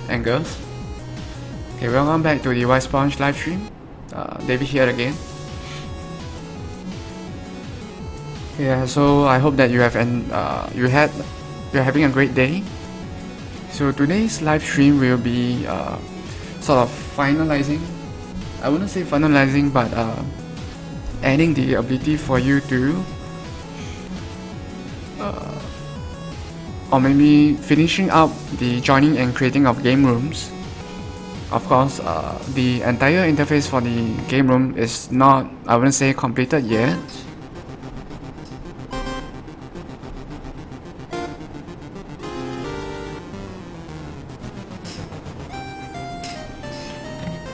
and girls. Okay, welcome back to the White Sponge live stream. David here again. Yeah, so I hope that you have you're having a great day. So today's live stream will be sort of finalizing. I wouldn't say finalizing, but adding the ability for you to or maybe finishing up the joining and creating of game rooms. Of course, the entire interface for the game room is not, I wouldn't say, completed yet.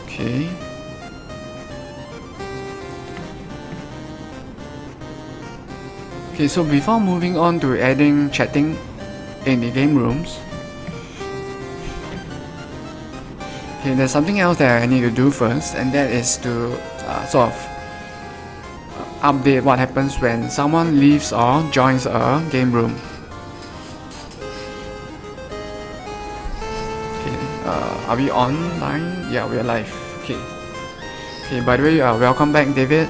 Okay. Okay, so before moving on to adding chatting in the game rooms, okay, there's something else that I need to do first, and that is to sort of update what happens when someone leaves or joins a game room. Okay, are we online? Yeah, we are live. Okay. Okay, by the way, welcome back, David.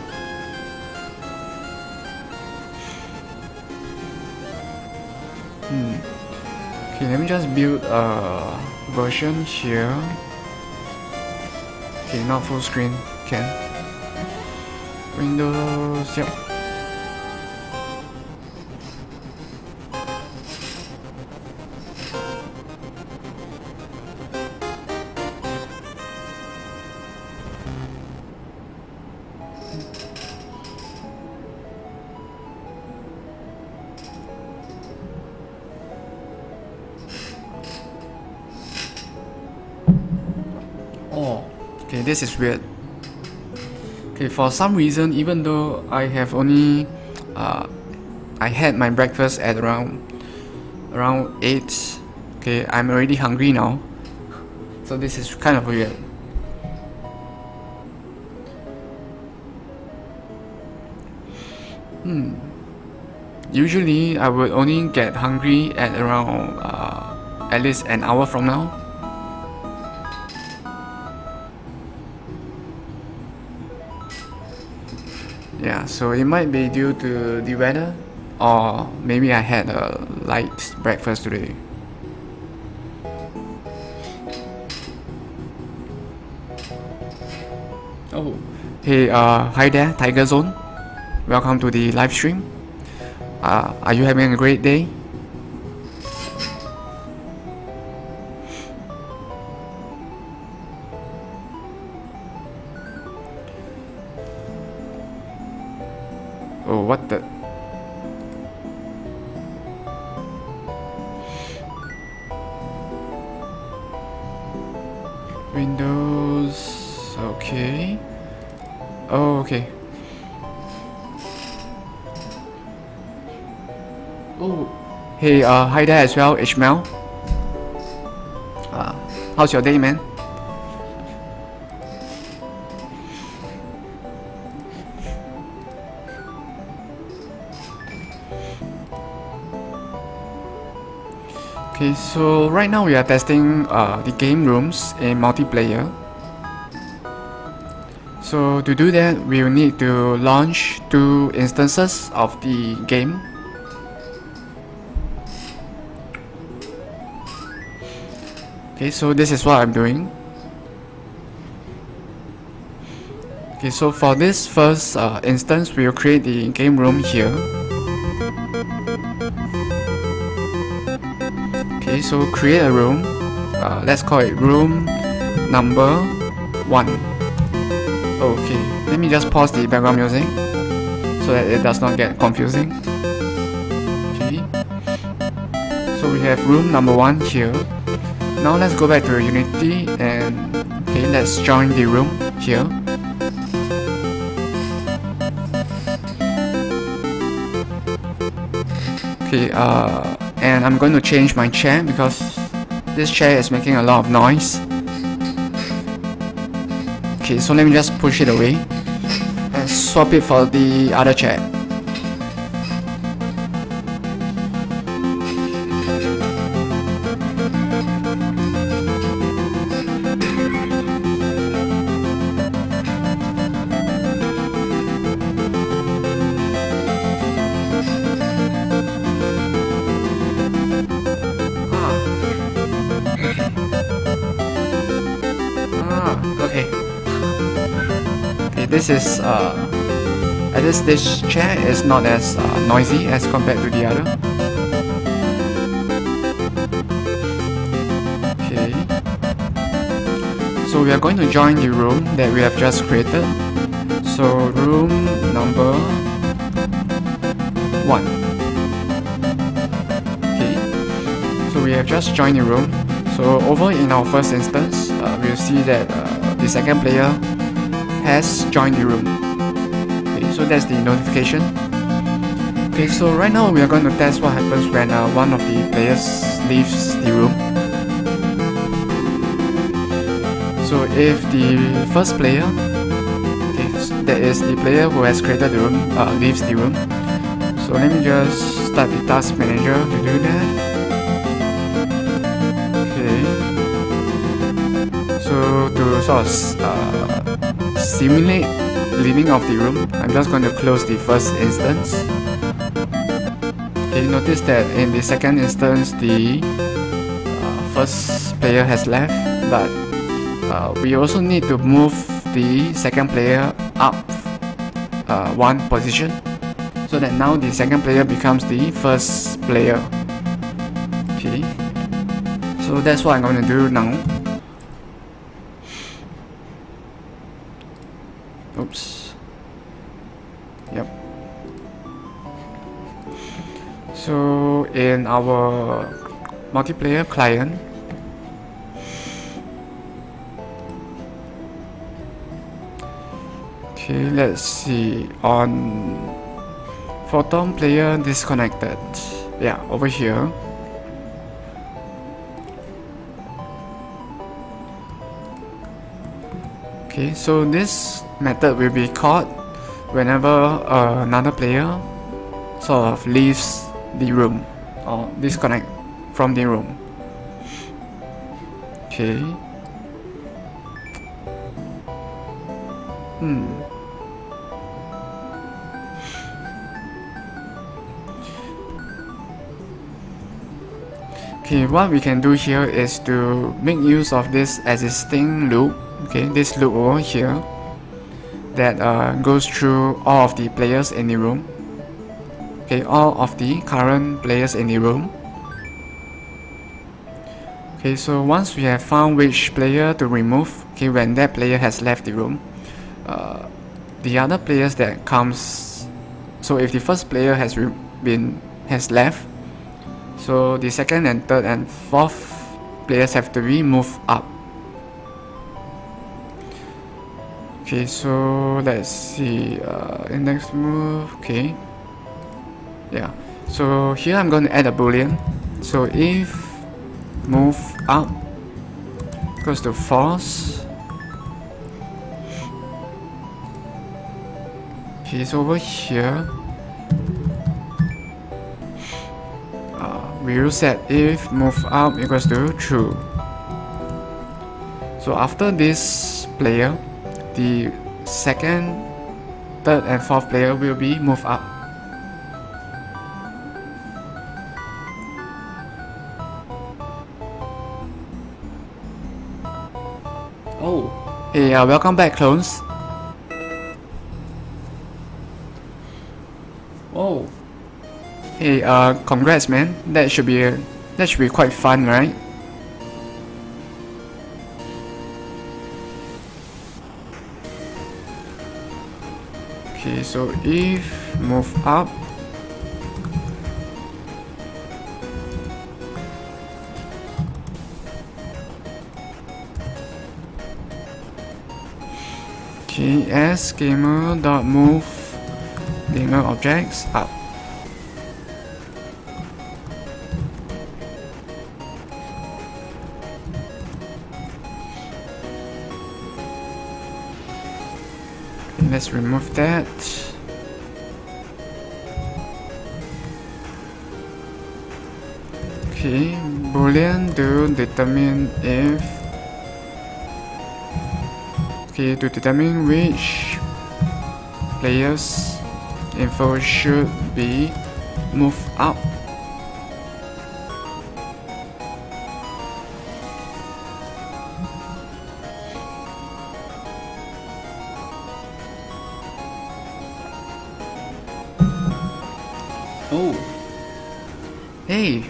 Okay, let me just build a version here. Okay, not full screen, can. Windows, yep. Oh, okay, this is weird. Okay, for some reason, even though I have only I had my breakfast at around 8. Okay, I'm already hungry now. So this is kind of weird. Usually I would only get hungry at around at least an hour from now. Yeah, so it might be due to the weather, or maybe I had a light breakfast today. Oh, hey, hi there, Tiger Zone. Welcome to the live stream. Are you having a great day? Oh, what the? Windows, okay. Oh, okay. Oh, hey, hi there as well, Ishmael. How's your day, man? Okay, so right now we are testing the game rooms in multiplayer. So to do that, we will need to launch 2 instances of the game. Okay, so this is what I'm doing. Okay, so for this first instance, we will create the game room here. Okay, so create a room. Let's call it room number 1. Okay, let me just pause the background music so that it does not get confusing. Okay, so we have room number 1 here. Now let's go back to Unity and okay, let's join the room here. Okay, and I'm going to change my chair because this chair is making a lot of noise. Okay, so let me just push it away and swap it for the other chair. Okay. Okay, this is at least this chair is not as noisy as compared to the other. Okay. So we are going to join the room that we have just created. So room number 1. Okay. So we have just joined the room. So over in our first instance, we'll see that the second player has joined the room. Okay, so that's the notification. Okay, so right now we are going to test what happens when one of the players leaves the room. So if the first player, okay, that is the player who has created the room, leaves the room. So let me just start the task manager to do that. So to sort of simulate leaving of the room, I'm just going to close the first instance. Okay, notice that in the second instance the first player has left, but we also need to move the second player up 1 position, so that now the second player becomes the first player. Okay, so that's what I'm going to do now. Oops. Yep. So in our multiplayer client, okay, let's see, on photon player disconnected, yeah, over here. Okay, so this method will be called whenever another player sort of leaves the room or disconnect from the room. Okay. Okay, what we can do here is to make use of this existing loop. Okay, this loop over here that goes through all of the players in the room. Okay, all of the current players in the room. Okay, so once we have found which player to remove, okay, when that player has left the room, the other players that comes, so if the first player has left, so the second and third and fourth players have to be moved up. Okay, so let's see, index move. Okay, yeah, so here I'm going to add a boolean. So if move up equals to false, okay, so over here we will set if move up equals to true. So after this player, the second, third and fourth player will be moved up. Oh, hey, welcome back, clones. Oh, hey, congrats, man. That should be quite fun, right? Okay, so if move up, okay, as gamer.move gamer objects up. Let's remove that. Okay, boolean to determine if, okay, to determine which players info should be moved up. Oh, hey,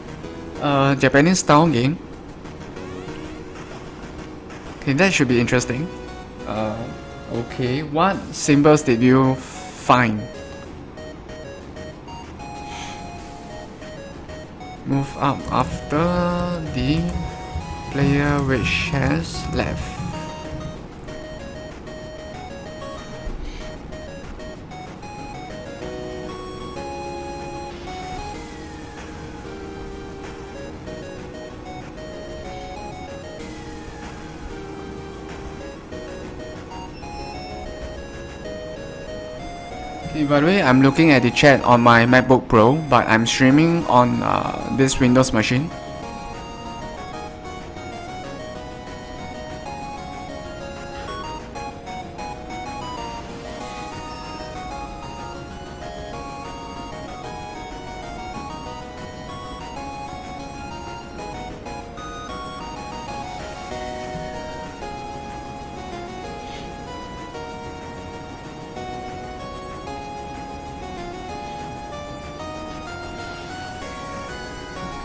Japanese style game. Okay, that should be interesting. Okay, what symbols did you find? Move up after the player which has left. Okay, by the way, I'm looking at the chat on my MacBook Pro, but I'm streaming on this Windows machine.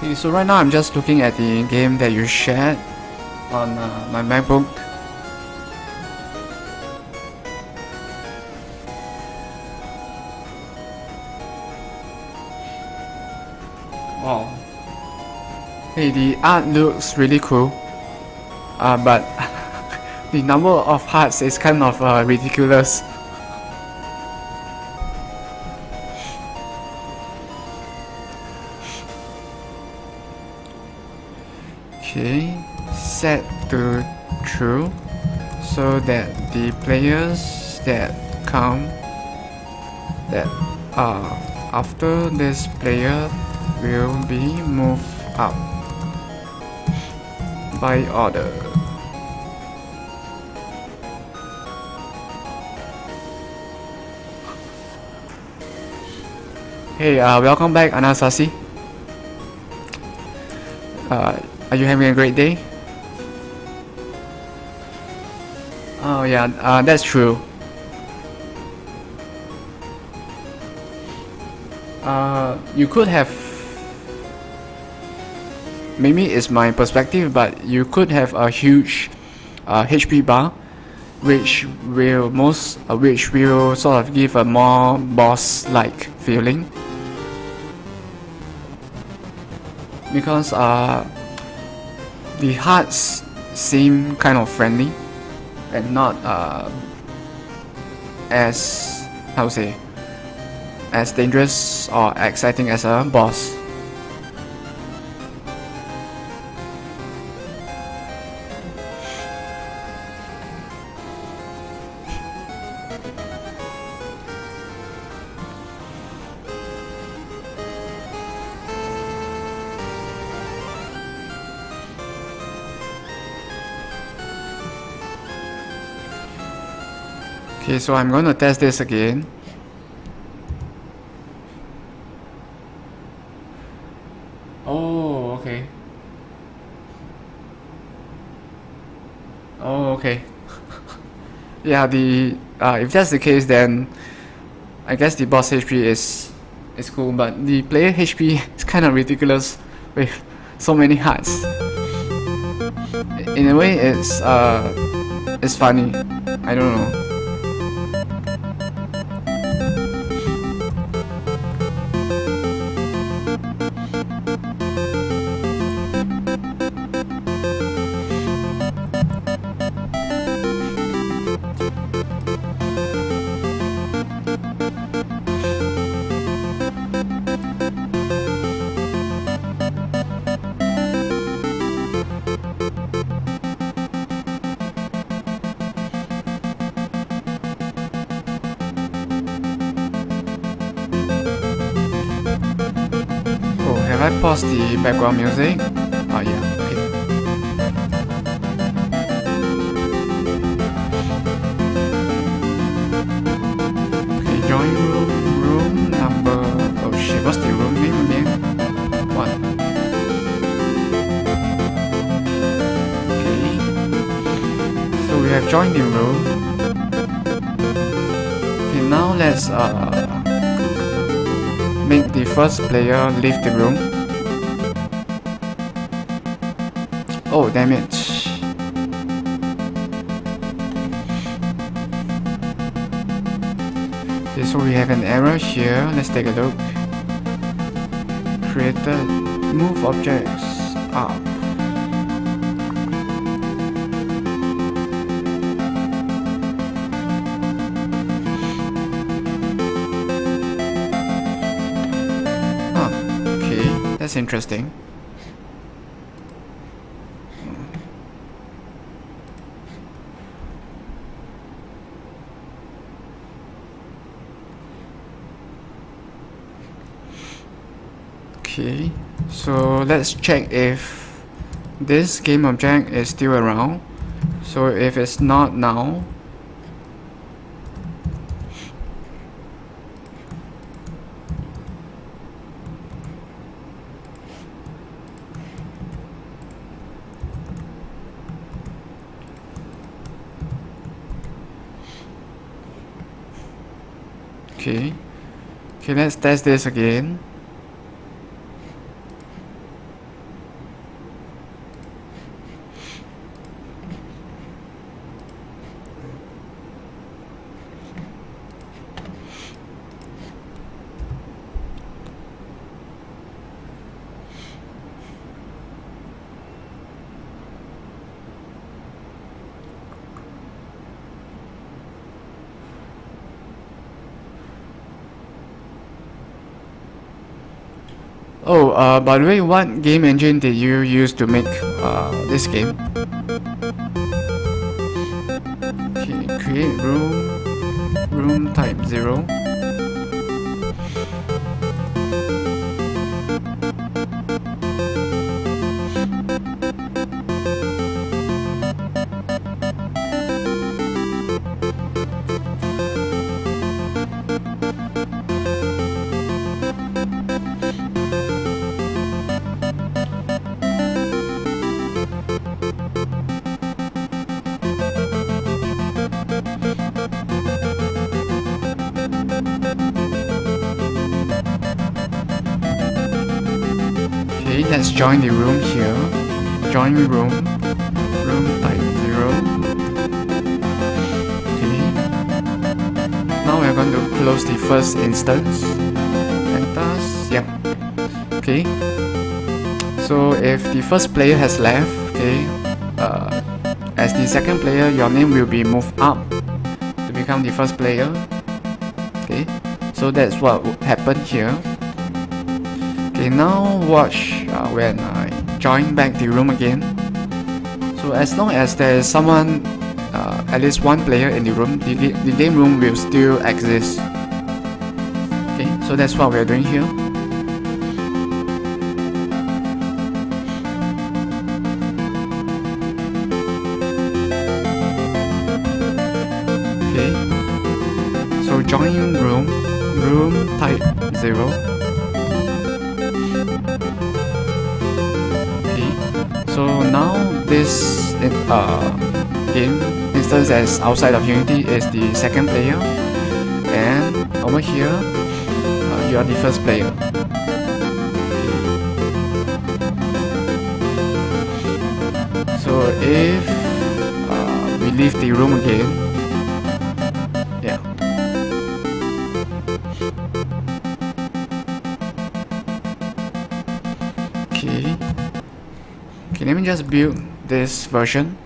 Okay, so right now I'm just looking at the game that you shared on my MacBook. Wow. Hey, the art looks really cool, but the number of hearts is kind of ridiculous. Okay, set to true so that the players that come that after this player will be moved up by order. Hey, welcome back, Anasazi. Are you having a great day? Oh yeah, that's true. You could have, maybe it's my perspective, but you could have a huge HP bar, which will sort of give a more boss-like feeling, because the hearts seem kind of friendly and not as, how to say, as dangerous or exciting as a boss. Okay, so I'm going to test this again. Oh, okay. Oh, okay. Yeah, if that's the case, then I guess the boss HP is cool, but the player HP is kind of ridiculous with so many hearts. In a way, it's funny. I don't know. Have I paused the background music? Oh yeah, okay. Okay, join room number, oh shit, what's the room name again? 1. Okay, so we have joined the room. Okay, now let's make the first player leave the room. Oh, damn it. Okay, so we have an error here. Let's take a look. Created, move objects up. Okay, that's interesting. Okay, so let's check if this game object is still around. So if it's not now, okay, let's test this again. Oh, by the way, what game engine did you use to make this game? Okay, create room type 0. Okay, let's join the room here. Join room type 0. Okay. Now we're going to close the first instance. Enter. Yep. Okay. So if the first player has left, okay, as the second player, your name will be moved up to become the first player. Okay. So that's what happened here. Okay, now watch when I join back the room again. So as long as there is someone, at least one player in the room, the game room will still exist. Okay, so that's what we are doing here. Okay, so join room type 0. So now this game instance as outside of Unity is the second player, and over here you are the first player. So if we leave the room again, yeah. Okay, let me just build this version.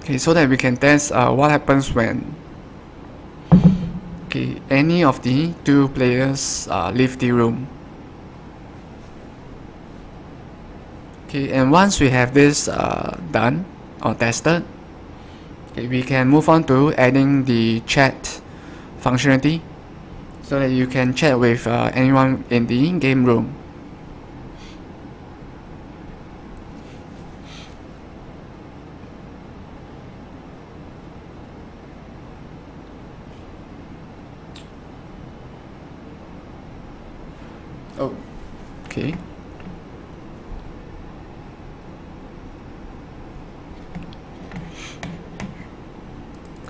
Okay, so that we can test what happens when any of the two players leave the room. Okay, and once we have this done or tested, okay, we can move on to adding the chat functionality, so that you can chat with anyone in the game room. Oh, okay.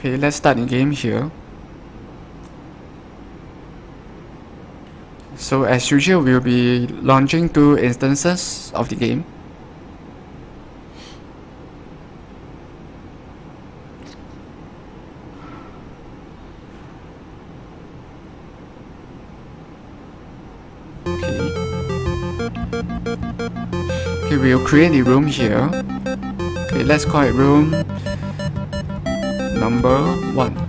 Okay, let's start the game here. So as usual, we'll be launching 2 instances of the game. Okay, we'll create the room here. Okay, let's call it room number 1.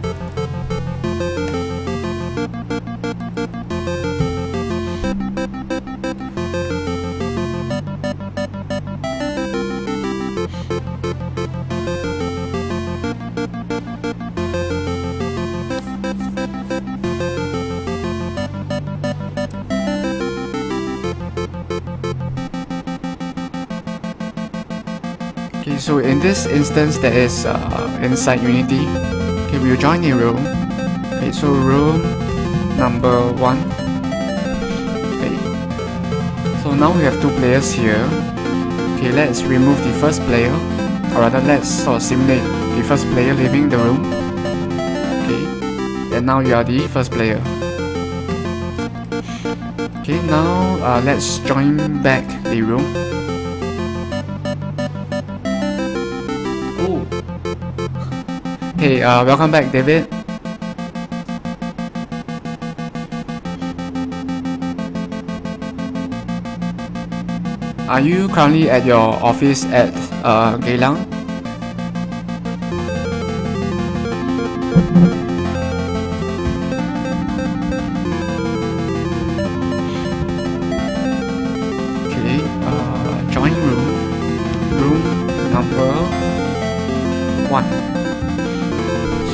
Okay, so in this instance that is inside Unity, okay, we'll join the room. Okay, so room number 1. Okay, so now we have 2 players here. Okay, let's remove the first player, or rather let's sort of simulate the first player leaving the room. Okay, and now you are the first player. Okay, now let's join back the room. Hey, welcome back, David. Are you currently at your office at Geylang? Okay, join room number 1.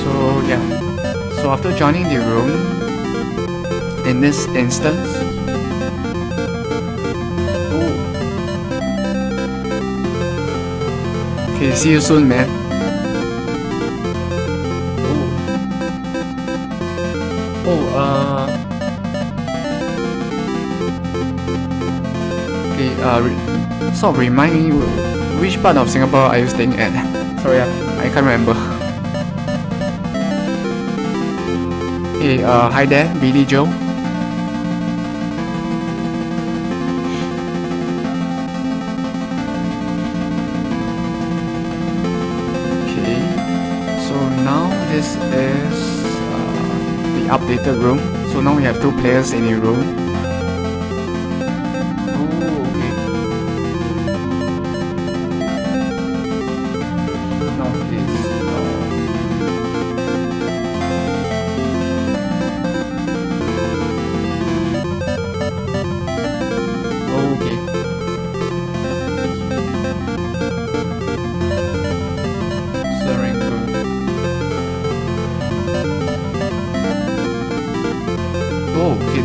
So yeah, so after joining the room, in this instance, okay, see you soon, man. Okay, sort of remind me, which part of Singapore are you staying at? Sorry, I can't remember. Hey, hi there, Billy Joe. Okay, so now this is the updated room. So now we have 2 players in the room.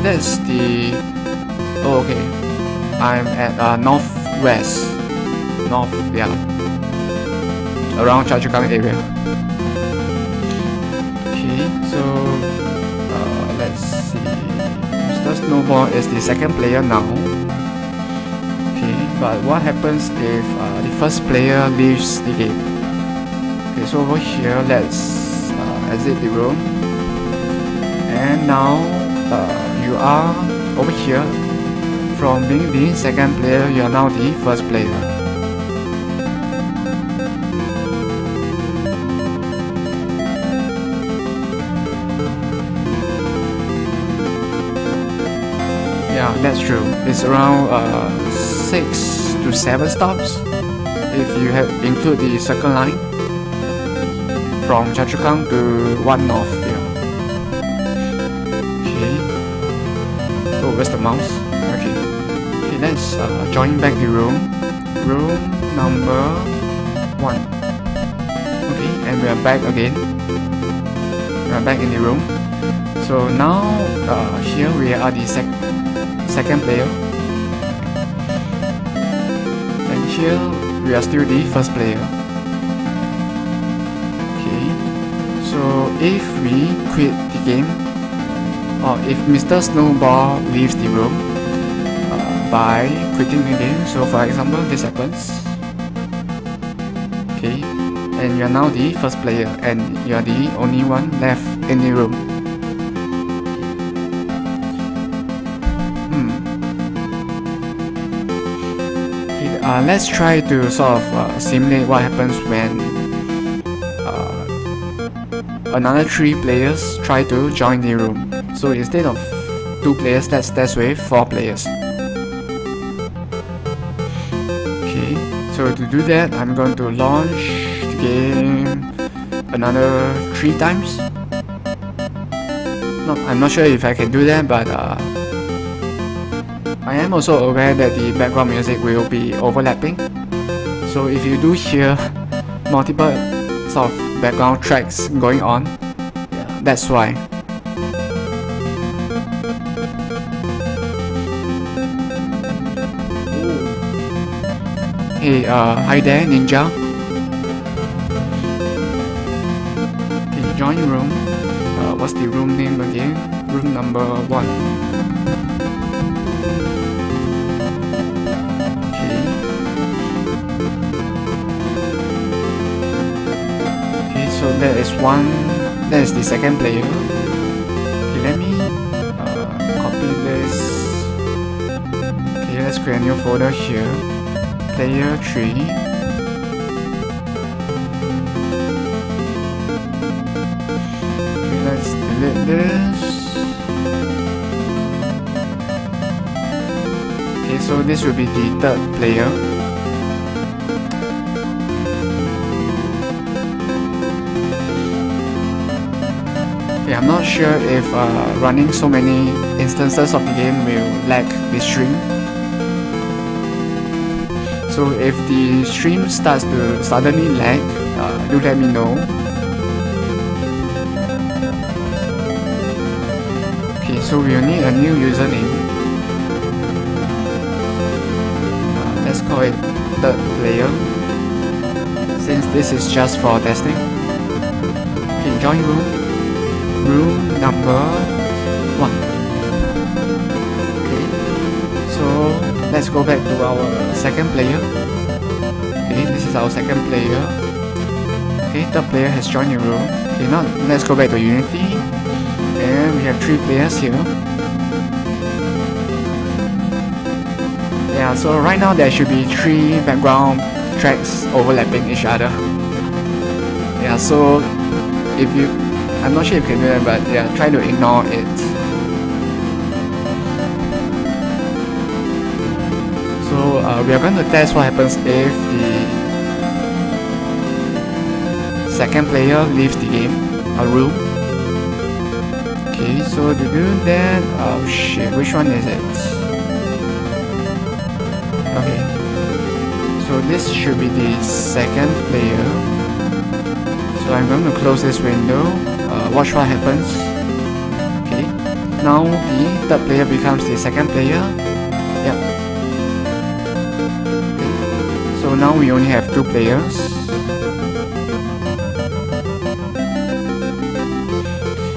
That's the... Oh, okay. I'm at northwest. North, yeah. Around Choa Chu Kang area. Okay, so... let's see. Mr. Snowball is the second player now. Okay, but what happens if the first player leaves the game? Okay, so over here, let's exit the room. And now... you are over here. From being the second player, you are now the first player. Yeah, that's true. It's around 6 to 7 stops if you have include the circle line from Choa Chu Kang to 1 North. Oh, where's the mouse? Okay. Okay, let's join back the room. Room number 1. Okay, and we are back again. We are back in the room. So now here we are the second player. And here we are still the first player. Okay. So if we quit the game, or if Mr. Snowball leaves the room by quitting the game, so for example this happens, okay, and you're now the first player, and you're the only one left in the room. Let's try to sort of simulate what happens when another 3 players try to join the room. So instead of 2 players, let's test with 4 players. Okay, so to do that, I'm going to launch the game another 3 times. No, I'm not sure if I can do that, but I am also aware that the background music will be overlapping. So if you do hear multiple sort of background tracks going on, yeah, that's why. Hey, hi there, Ninja. Can you join your room? What's the room name again? Room number 1. So that is the second player. Okay, let me copy this. Okay, let's create a new folder here. Player 3. Okay, let's delete this. Okay, so this will be the third player. I'm not sure if running so many instances of the game will lag the stream. So if the stream starts to suddenly lag, do let me know. Okay, so we'll need a new username. Let's call it third player, since this is just for testing. Okay, join room number 1. Okay, so let's go back to our second player. Okay, this is our second player. Okay, third player has joined the room. Okay, now let's go back to Unity, and we have 3 players here. Yeah, so right now there should be 3 background tracks overlapping each other. Yeah, so if you, I'm not sure if you can do that, but yeah, try to ignore it. So we are going to test what happens if the second player leaves the game, room. Okay, so to do that, oh shit, which one is it? Okay, so this should be the second player. So I'm going to close this window. Watch what happens. Okay, now the third player becomes the second player. Yep. Okay. So now we only have 2 players.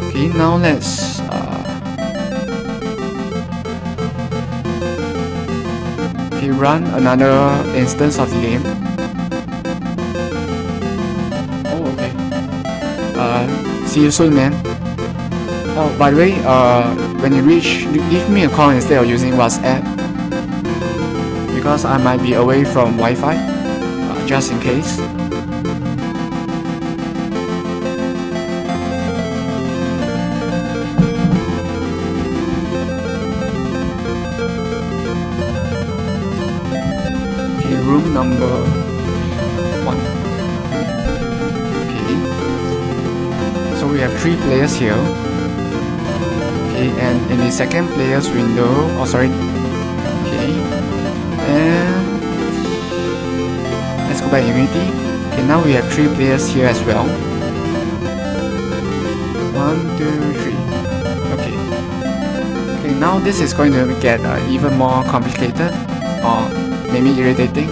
Okay, now let's run another instance of the game. Oh, okay. See you soon, man. Oh, by the way, when you reach, give me a call instead of using WhatsApp, because I might be away from Wi-Fi, just in case. Okay, room number 1. So we have 3 players here. Okay, and in the second player's window, oh sorry. Okay, and let's go back to Unity. Okay, now we have 3 players here as well. 1, 2, 3. Okay. Okay, now this is going to get even more complicated, or maybe irritating,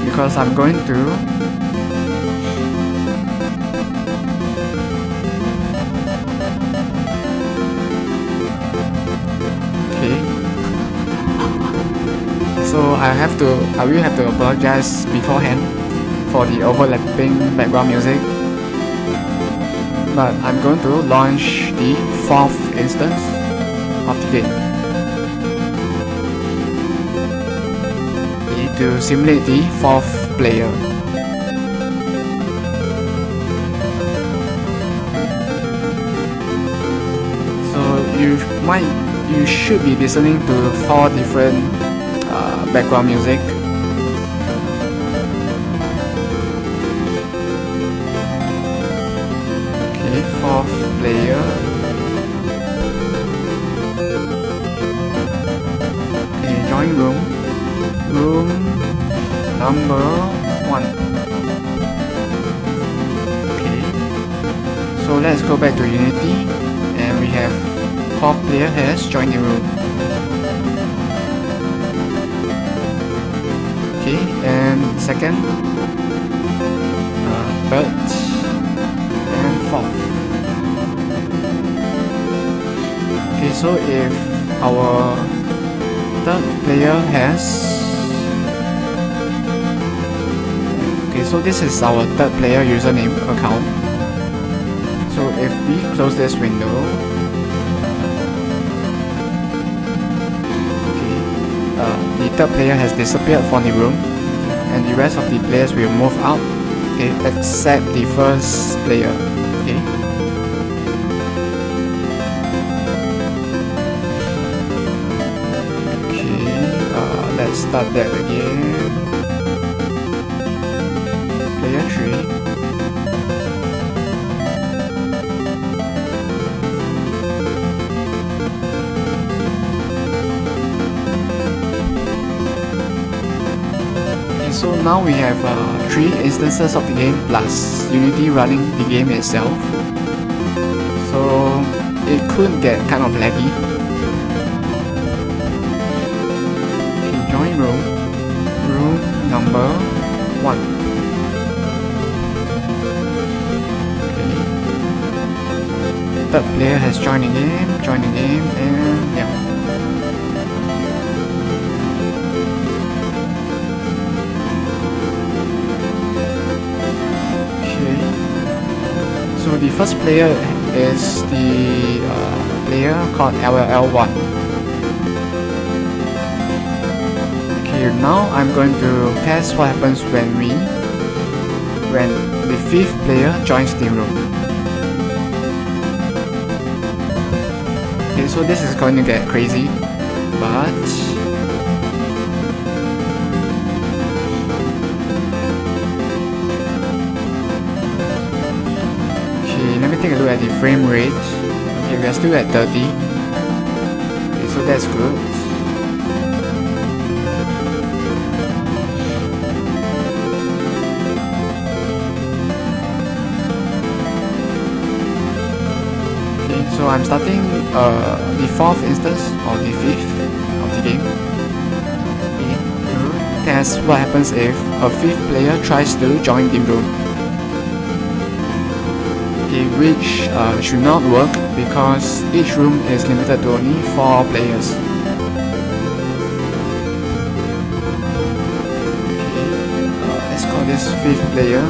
because I'm going to so I will have to apologize beforehand. for the overlapping background music, but I'm going to launch the 4th instance of the game to simulate the 4th player. So you should be listening to 4 different background music. Okay, 4th player. Okay, join room number 1. Okay, so let's go back to Unity, and we have 4th player has joined the room. Okay, and second, third, and 4th. Okay, so if our 3rd player has, okay, so this is our 3rd player username account. So if we close this window, the 3rd player has disappeared from the room, and the rest of the players will move out, okay, except the 1st player. Okay. Okay, let's start that again. Player 3. So now we have 3 instances of the game plus Unity running the game itself. So it could get kind of laggy. Okay, join room number 1. Okay. 3rd player has joined the game, and yeah. So the 1st player is the player called LLL1. Okay, now I'm going to test what happens when the 5th player joins the room. Okay, so this is going to get crazy, but let me take a look at the frame rate. Okay, we are still at 30. Okay, so that's good. Okay, so I'm starting the 4th instance or the 5th of the game. Okay, to test what happens if a 5th player tries to join the room. Which should not work because each room is limited to only 4 players. Okay, let's call this 5th player.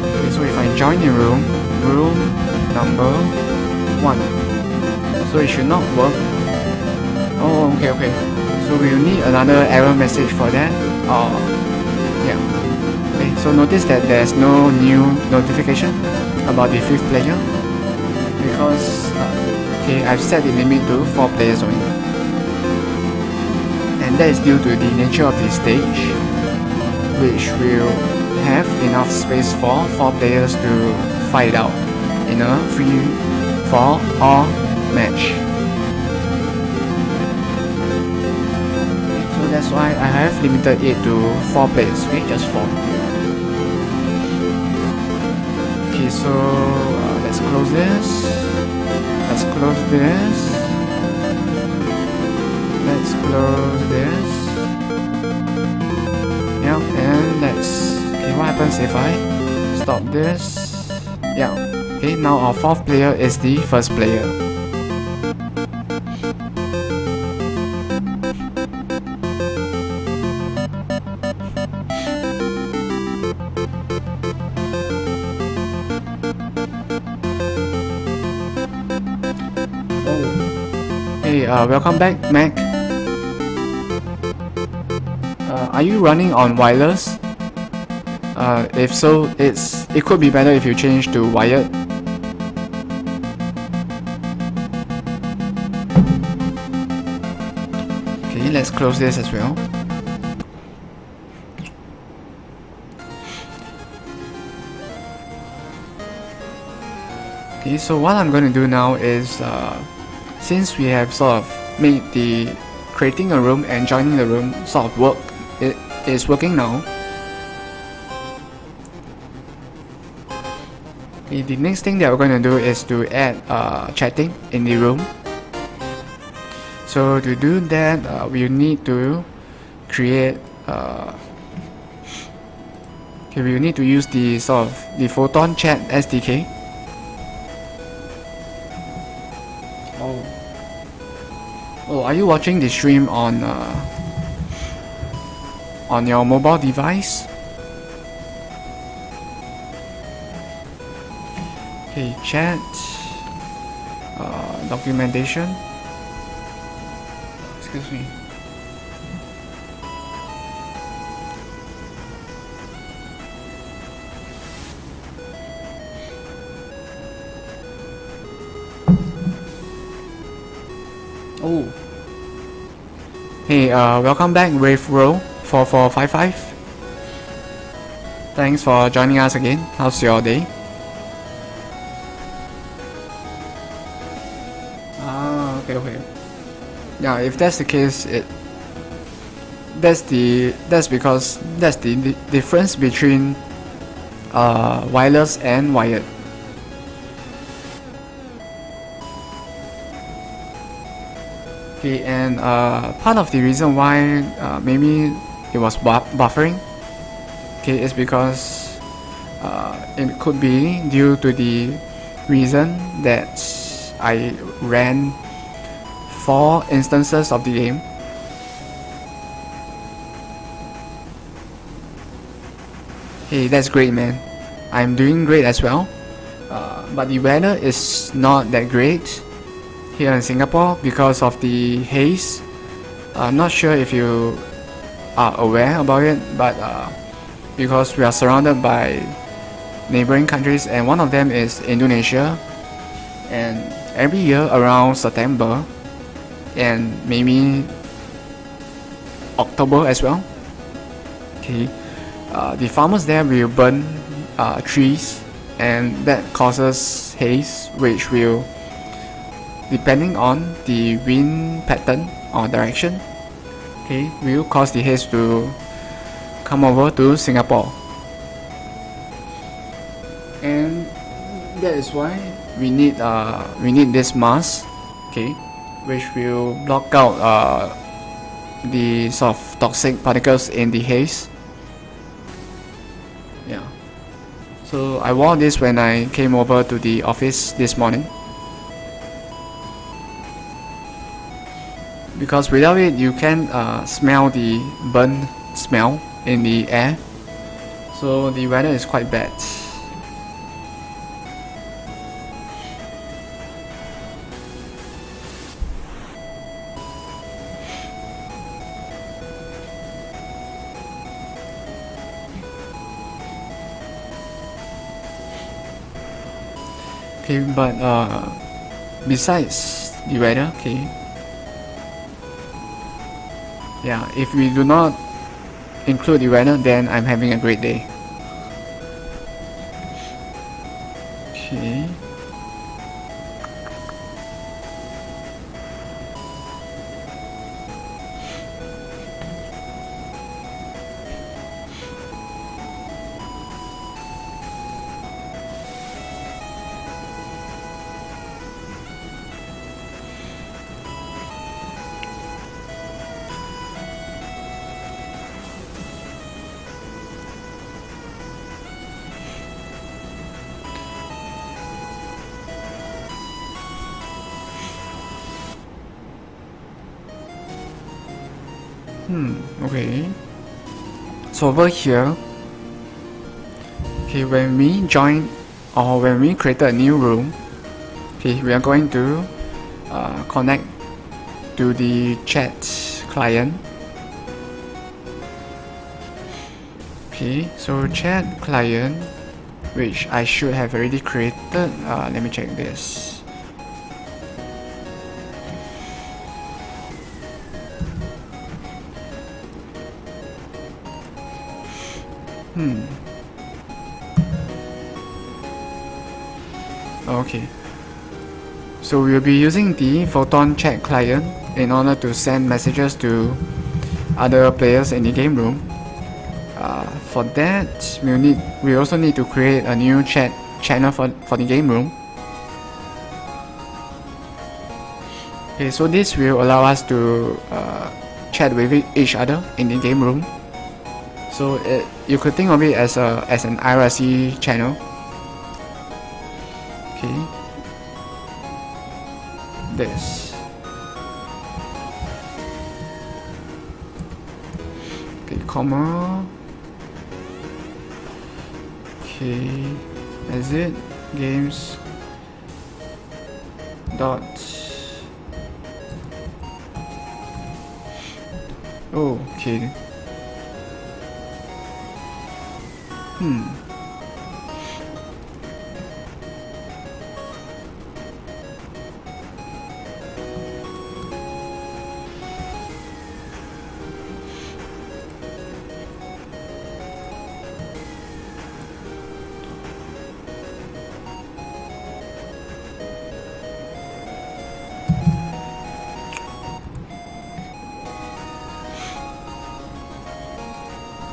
Okay, so if I join the room number 1, so it should not work. Oh, okay. So we'll need another error message for that. Yeah. Okay, so notice that there's no new notification about the 5th player because okay, I've set the limit to 4 players only, and that is due to the nature of the stage, which will have enough space for 4 players to fight out in a free-for-all match. So that's why I have limited it to 4 players, okay, just 4. Okay, so let's close this. Let's close this. Let's close this. Yeah, and let's. Okay, what happens if I stop this? Yeah. Okay, now our 4th player is the 1st player. Hey, welcome back, Mac. Are you running on wireless? If so, it could be better if you change to wired. Okay, let's close this as well. Okay, so what I'm going to do now is, since we have sort of made the creating a room and joining the room sort of work, it is working now. Okay, the next thing that we're going to do is to add chatting in the room. So to do that, we need to create okay, we need to use the sort of the Photon Chat SDK. Oh, are you watching the stream on your mobile device? Okay, chat, documentation. Excuse me. Oh. Hey, welcome back, Wave Row 4455. Thanks for joining us again. How's your day? Okay. Yeah, if that's the case, that's because that's the difference between wireless and wired. Okay, and part of the reason why maybe it was buffering, okay, is because it could be due to the reason that I ran 4 instances of the game. Hey, that's great, man. I'm doing great as well. But the weather is not that great here in Singapore because of the haze. I'm not sure if you are aware about it, but because we are surrounded by neighboring countries, and one of them is Indonesia, and every year around September and maybe October as well, okay, the farmers there will burn trees, and that causes haze, which will, depending on the wind pattern or direction, okay, will cause the haze to come over to Singapore. And that is why we need this mask, okay, which will block out the sort of toxic particles in the haze. Yeah. So I wore this when I came over to the office this morning, because without it you can smell the burn smell in the air, so the weather is quite bad. Okay, but besides the weather, okay, yeah, if we do not include the weather, then I'm having a great day. Okay. Okay. So over here, okay, when we join or when we create a new room, okay, we are going to connect to the chat client. Okay, so chat client, which I should have already created. Let me check this. Okay, so we'll be using the Photon chat client in order to send messages to other players in the game room. For that, we also need to create a new chat channel for the game room. Okay, so this will allow us to chat with each other in the game room. So you could think of it as an IRC channel. Okay, this. Okay, comma. Okay, exit games dot. Oh, okay.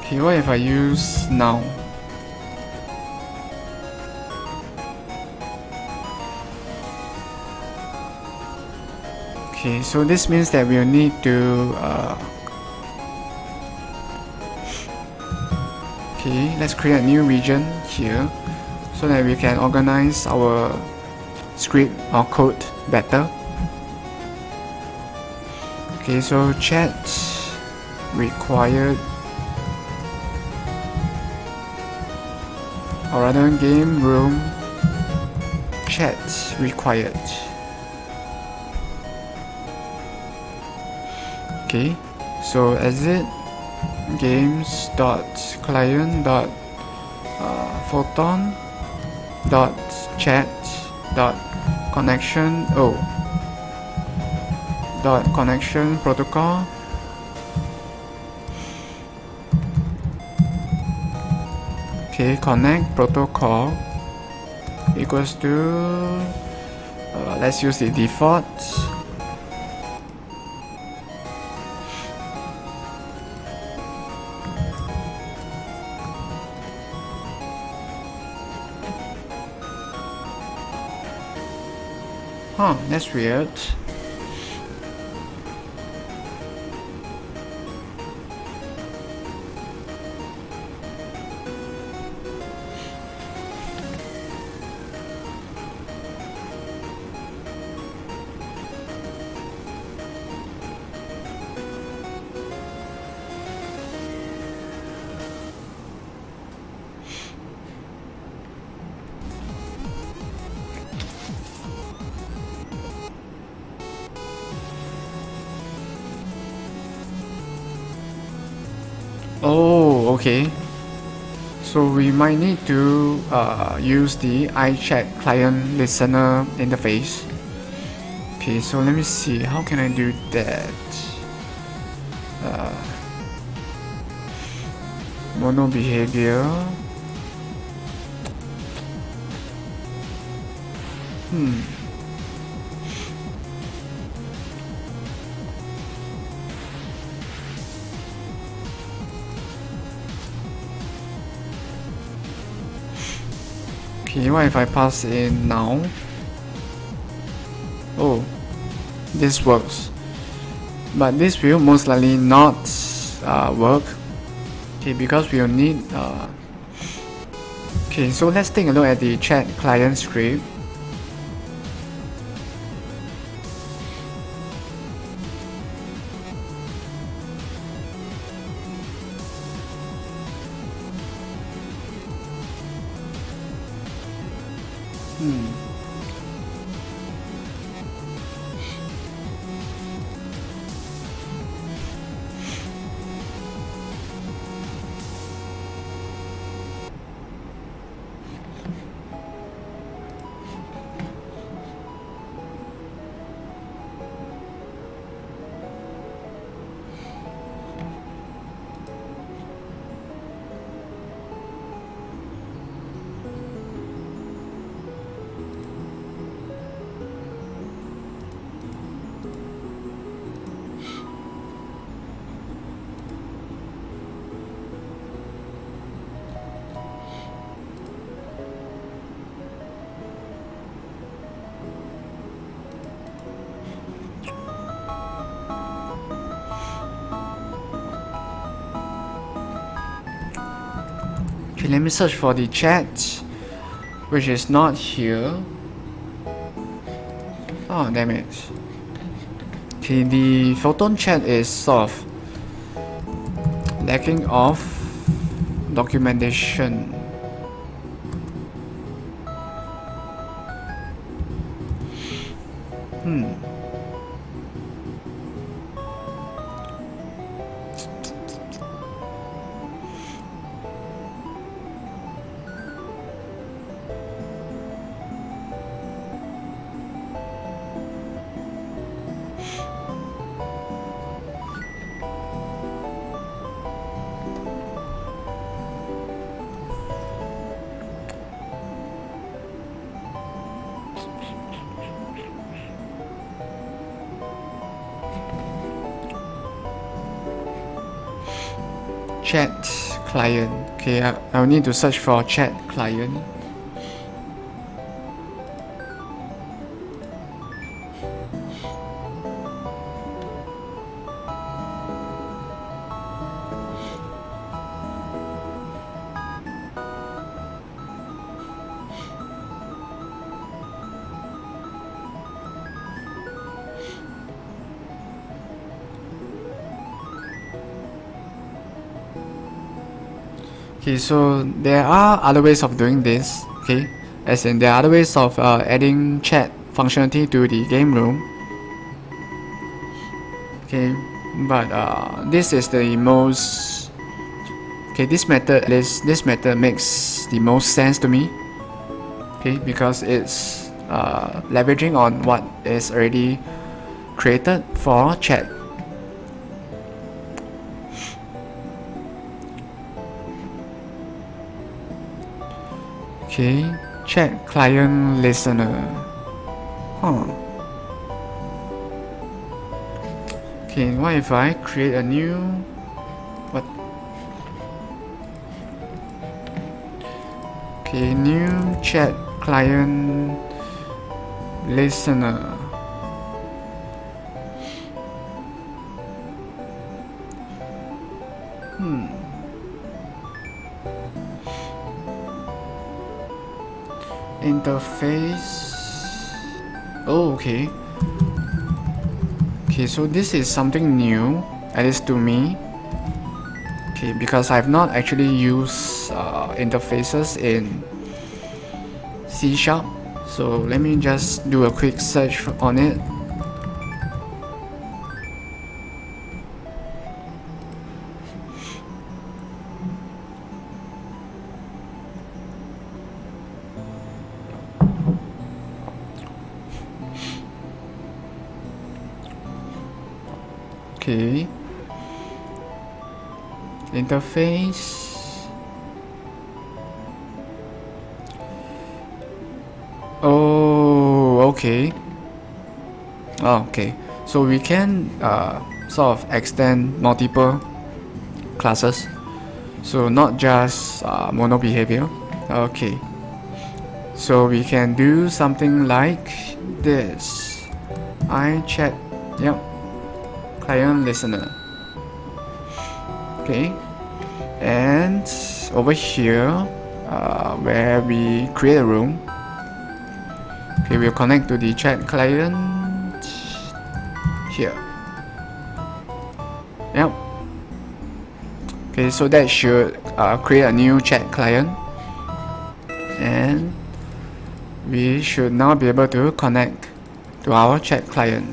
Okay, what if I use now? Okay, so this means that we'll need to okay, let's create a new region here so that we can organize our script or code better. Okay, so chat required, or rather game room chat required. Okay, so exit games dot client dot photon dot chat dot connection dot connection protocol. Okay, connect protocol equals to let's use the default. Huh, that's weird. Oh, okay. So we might need to use the iChat client listener interface. Okay, so let me see, how can I do that? Mono behavior. Okay, what if I pass in now? Oh, this works, but this will most likely not work. Okay, because we'll need okay, so let's take a look at the chat client script. Okay, let me search for the chat, which is not here. Oh, damn it. Okay, the photon chat is sort of lacking of documentation. Chat client. Okay, I'll need to search for chat client. Okay, so there are other ways of doing this, okay, as in there are other ways of adding chat functionality to the game room, okay, but this is the most, okay, this method makes the most sense to me, okay, because it's leveraging on what is already created for chat. Okay, chat client listener. Okay, what if I create a new what? Okay, new chat client listener. Interface. Oh, okay. Okay, so this is something new, at least to me. Okay, because I've not actually used interfaces in C#. So let me just do a quick search on it. Okay, interface. Oh, okay. Oh, okay. So we can sort of extend multiple classes. So not just mono behavior. Okay. So we can do something like this. I chat. Yep. Client listener. Okay, and over here where we create a room, okay, we'll connect to the chat client here. Yep. Okay, so that should create a new chat client, and we should now be able to connect to our chat client.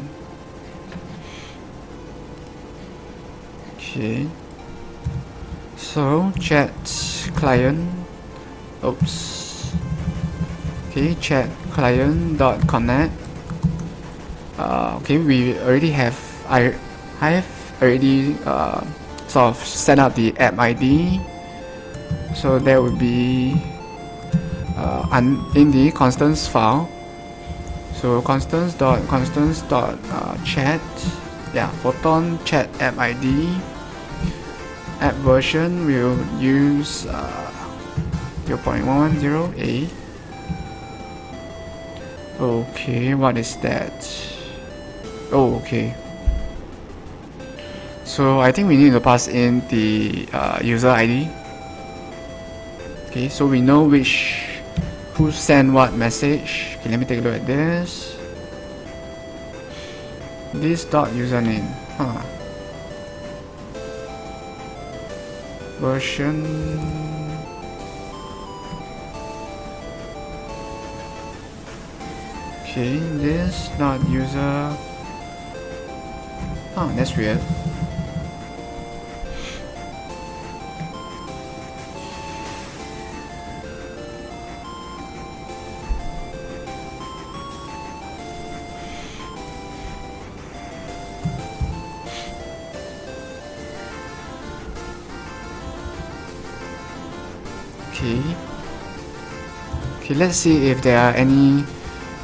Okay, so chat client, oops, okay, chat client dot connect. Okay, we already have, I have already sort of set up the app ID, so that would be in the constants file. So constants dot chat, yeah, photon chat app ID. App version will use 0.110a. Okay, what is that? Oh, okay. So I think we need to pass in the user ID. Okay, so we know who sent what message. Okay, let me take a look at this. This dot username. Version. Okay, this dot user. That's weird. Okay, let's see if there are any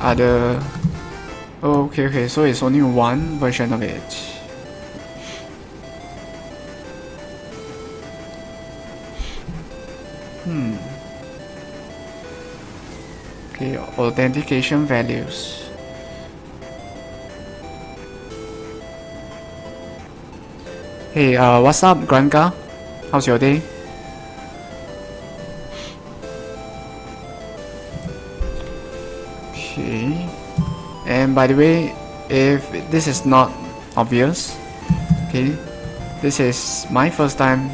other. Oh, okay, so it's only one version of it. Okay, authentication values. Hey, what's up, Granka? How's your day? Okay, and by the way, if this is not obvious, okay, this is my first time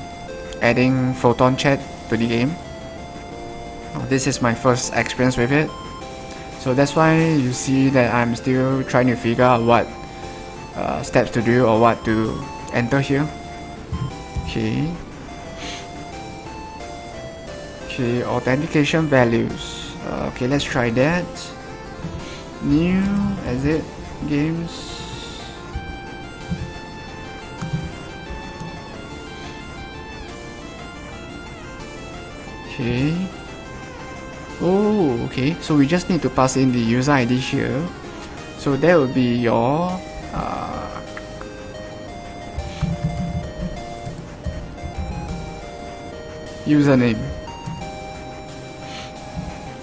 adding Photon chat to the game. This is my first experience with it, so that's why you see that I'm still trying to figure out what steps to do or what to enter here. Okay, authentication values. Okay, let's try that. New exit games. Okay. Oh, okay. So we just need to pass in the user ID here. So that would be your username.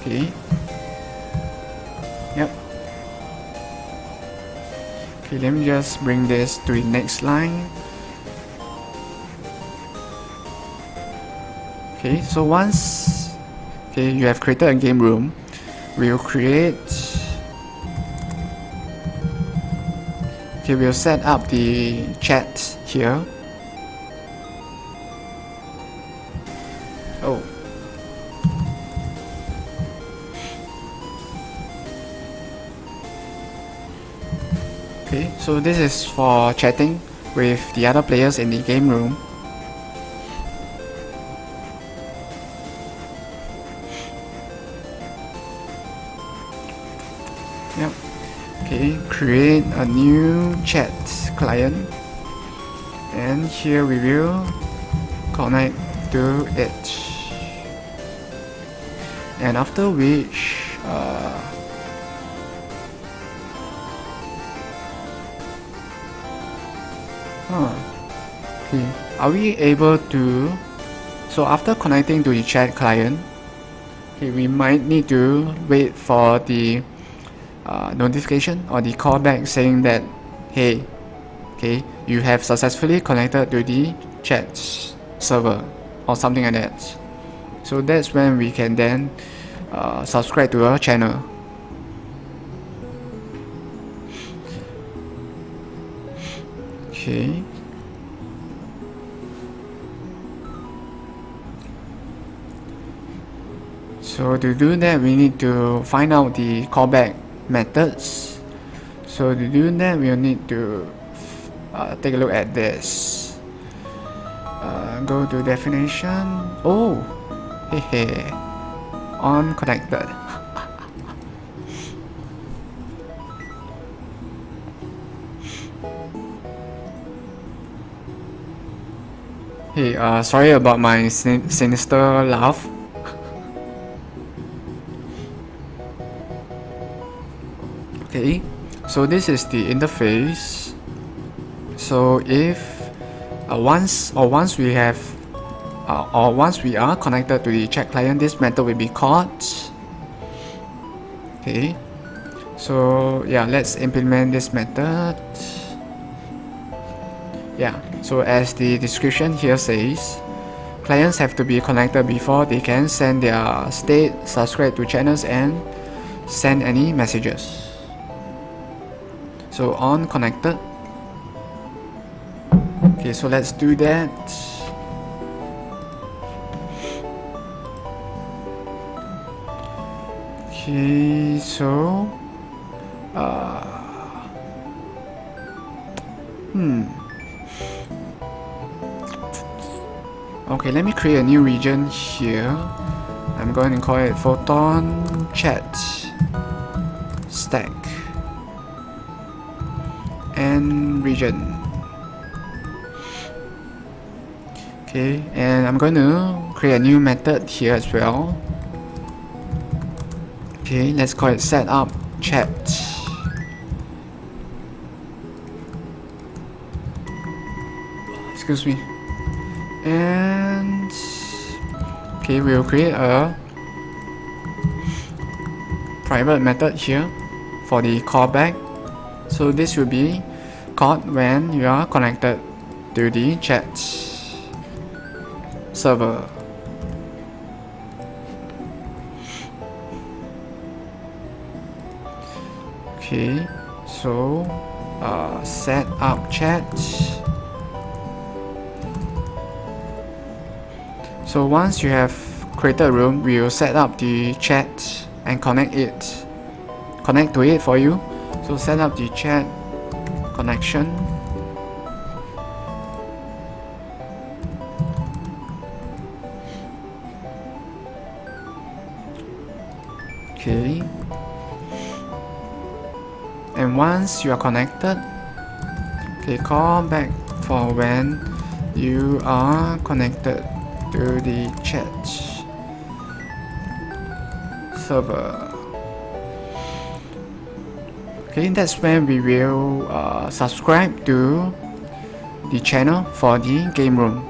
Okay. Yep. Okay, let me just bring this to the next line. Okay, so once you have created a game room, we'll we'll set up the chat here. Oh. Okay, so this is for chatting with the other players in the game room. Yep. Okay, create a new chat client, and here we will connect to it, and after which okay, are we able to, so after connecting to the chat client, okay, we might need to wait for the notification or the callback saying that, hey, okay, you have successfully connected to the chat server or something like that. So that's when we can then subscribe to our channel. Okay. So to do that, we need to find out the callback methods. So to do that, we'll need to take a look at this. Go to definition. Oh, hey, on connected. Hey, sorry about my sinister laugh. Okay, so this is the interface. So if once we have once we are connected to the chat client, this method will be called. Okay, so yeah, let's implement this method. Yeah, so as the description here says, clients have to be connected before they can send their state, subscribe to channels, and send any messages. So on connected. Okay, so let's do that. Okay, so okay, let me create a new region here. I'm going to call it photon chat stack and region. Okay, and I'm going to create a new method here as well. Okay, let's call it setup chat. Excuse me. And okay, we'll create a private method here for the callback. So this will be called when you are connected to the chat server. Okay, so set up chat. So once you have created a room, we will set up the chat and connect to it for you. So set up the chat connection. Okay, and once you are connected, okay, call back for when you are connected to the chat server. Okay, that's when we will subscribe to the channel for the game room.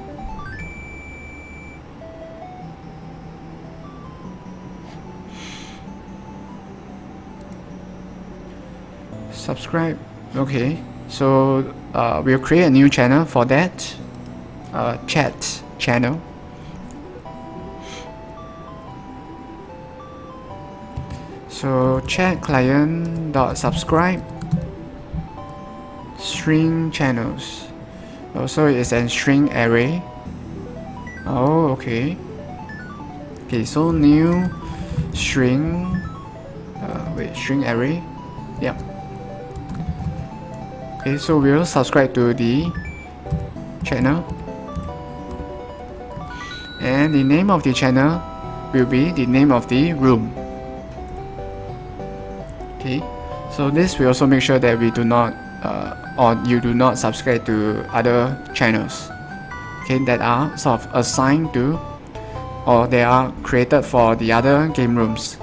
Subscribe. Okay, so we'll create a new channel for that chat channel. So chat client dot subscribe string channels. Also, it's a string array. Oh, okay. Okay, so new string. String array. Yeah. Okay, so we'll subscribe to the channel, and the name of the channel will be the name of the room. Okay, so this will also make sure that we do not or you do not subscribe to other channels, okay, that are sort of assigned to or they are created for the other game rooms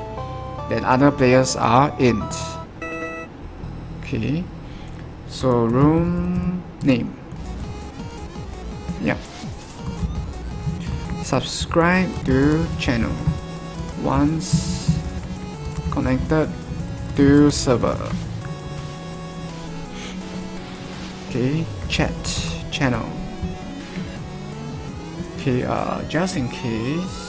that other players are in. Okay, so room name, yeah, subscribe to channel once connected to server. Okay, chat channel. Okay, just in case,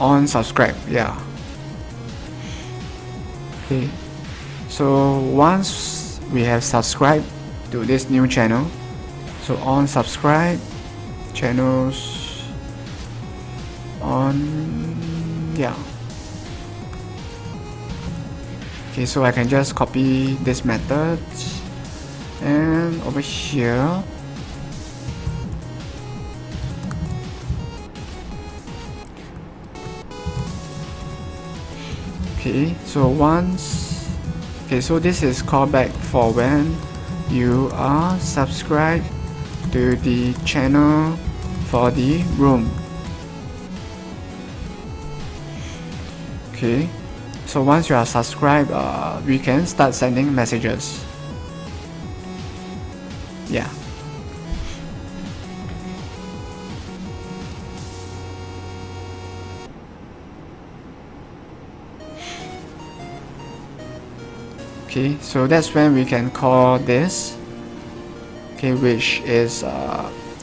on subscribe, yeah. Okay, so once we have subscribed to this new channel, so on subscribe channels on, yeah. Okay, so I can just copy this method and over here. Okay, so once, okay, so this is callback for when you are subscribed to the channel for the room. Okay, so once you are subscribed, we can start sending messages. Yeah. Okay, so that's when we can call this, okay, which is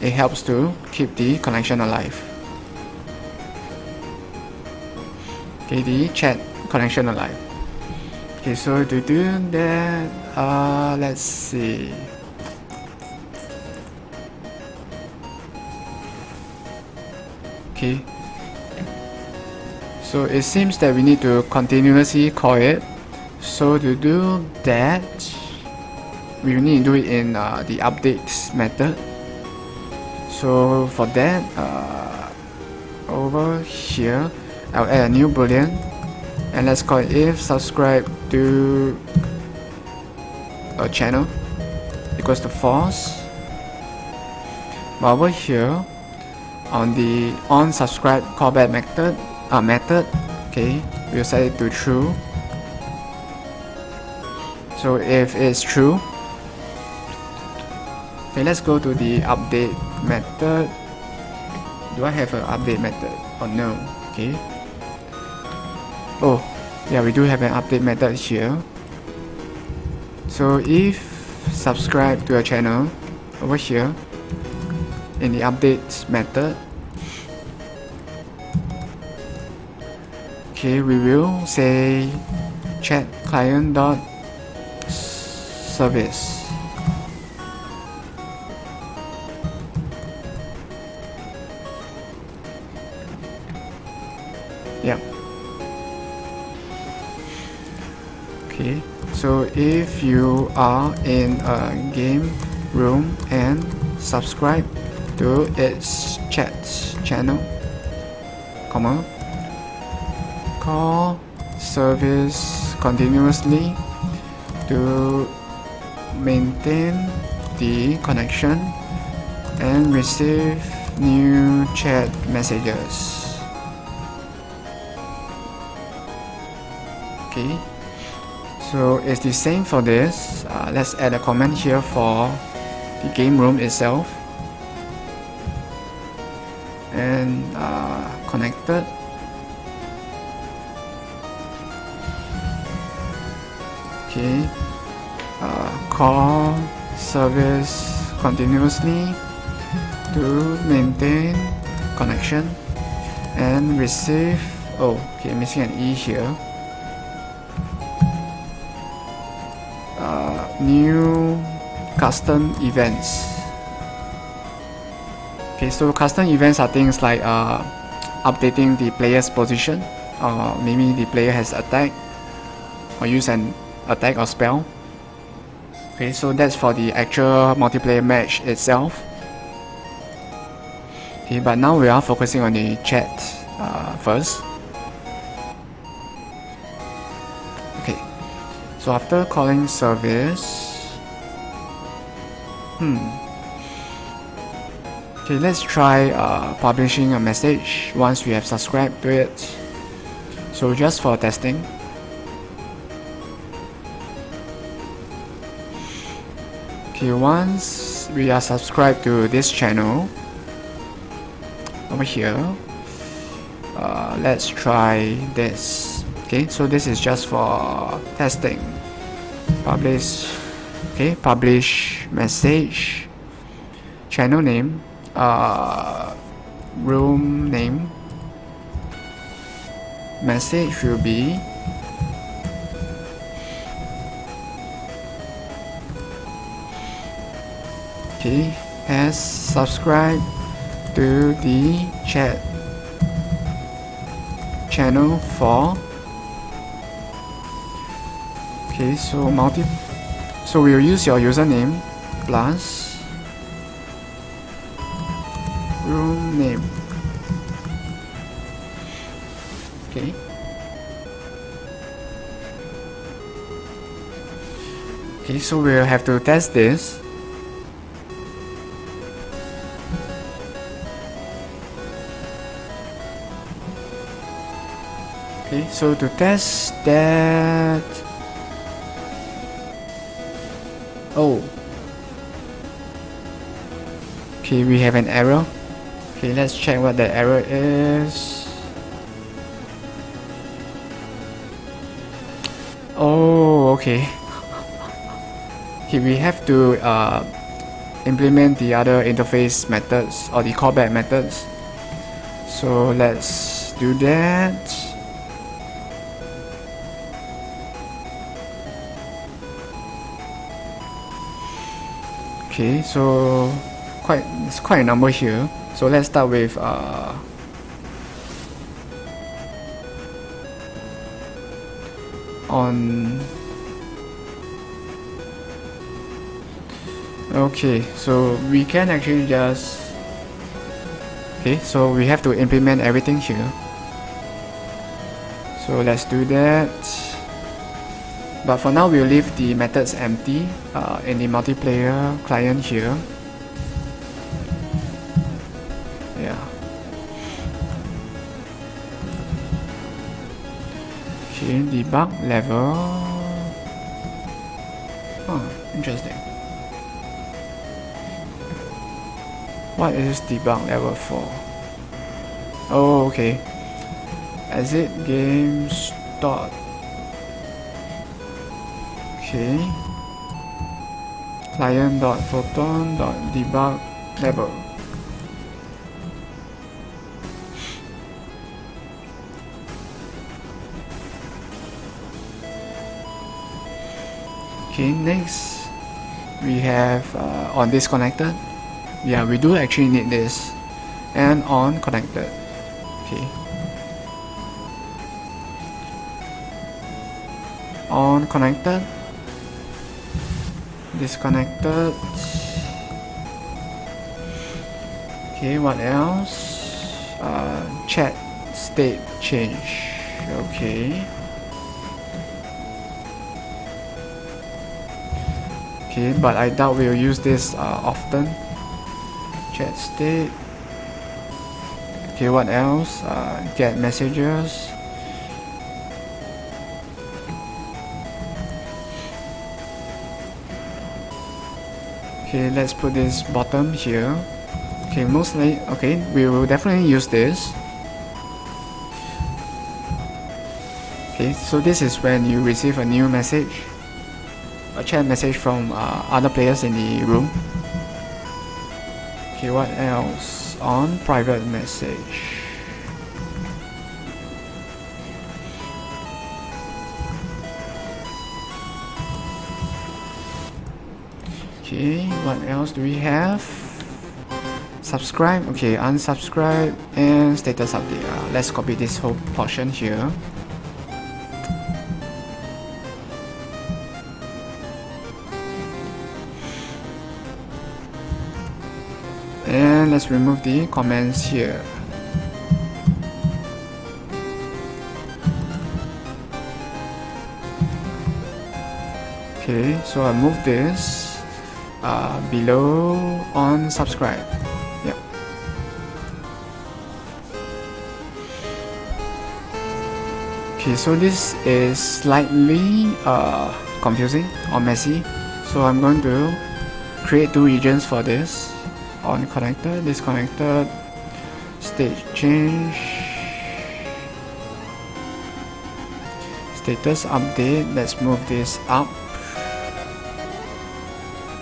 it helps to keep the connection alive. Okay, the chat connection alive. Okay, so to do that, let's see. Okay, so it seems that we need to continuously call it. So to do that, we need to do it in the updates method. So for that, over here, I'll add a new boolean, and let's call it if subscribe to a channel equals to false. But over here, on the onSubscribe callback method, okay, we'll set it to true. So if it's true, okay, let's go to the update method. Do I have an update method or no? Okay. Oh, yeah, we do have an update method here. So if subscribe to a channel over here in the update method, okay, we will say chat client dot service. Yeah. Okay, so if you are in a game room and subscribe to its chat channel, comma, call service continuously to maintain the connection and receive new chat messages. Okay, so it's the same for this. Let's add a comment here for the game room itself, and connected. Okay, call service continuously to maintain connection and receive, oh, okay, missing an E here, new custom events. Okay, so custom events are things like updating the player's position, or maybe the player has attacked or use an attack or spell. Okay, so that's for the actual multiplayer match itself. Okay, but now we are focusing on the chat first. Okay, so after calling service, okay, let's try publishing a message once we have subscribed to it. So just for testing. Okay, once we are subscribed to this channel over here, let's try this. Okay, so this is just for testing. Publish, okay, publish message, channel name, room name, message will be okay, has subscribed to the chat channel for, okay, so so we'll use your username plus room name. Okay, okay, so we'll have to test this. Okay, so to test that, oh, okay, we have an error. Okay, let's check what the error is. Oh, okay, Okay, we have to implement the other interface methods or the callback methods. So let's do that. Okay, so it's quite a number here. So let's start with on. Okay, so we can actually just, okay, so we have to implement everything here. So let's do that. But for now, we'll leave the methods empty in the multiplayer client here. Yeah. Okay, debug level. Oh, interesting. What is debug level for? Oh, okay. Exit game start. Okay. Client.photon.debug level. Okay, next we have on disconnected. Yeah, we do actually need this. And on connected. Okay. On connected. Disconnected. Okay, what else? Chat state change. Okay. Okay, but I doubt we'll use this often. Chat state. Okay, what else? Get messages. Okay, let's put this bottom here. Okay, mostly, okay, we will definitely use this. Okay, so this is when you receive a new message, a chat message from other players in the room. Okay, what else? On private message. Okay, what else do we have? Subscribe. Okay, unsubscribe and status update. Let's copy this whole portion here. And let's remove the comments here. Okay, so I move this below on subscribe. Yep. Okay, so this is slightly confusing or messy. So I'm going to create two regions for this. On connected, disconnected, state change, status update. Let's move this up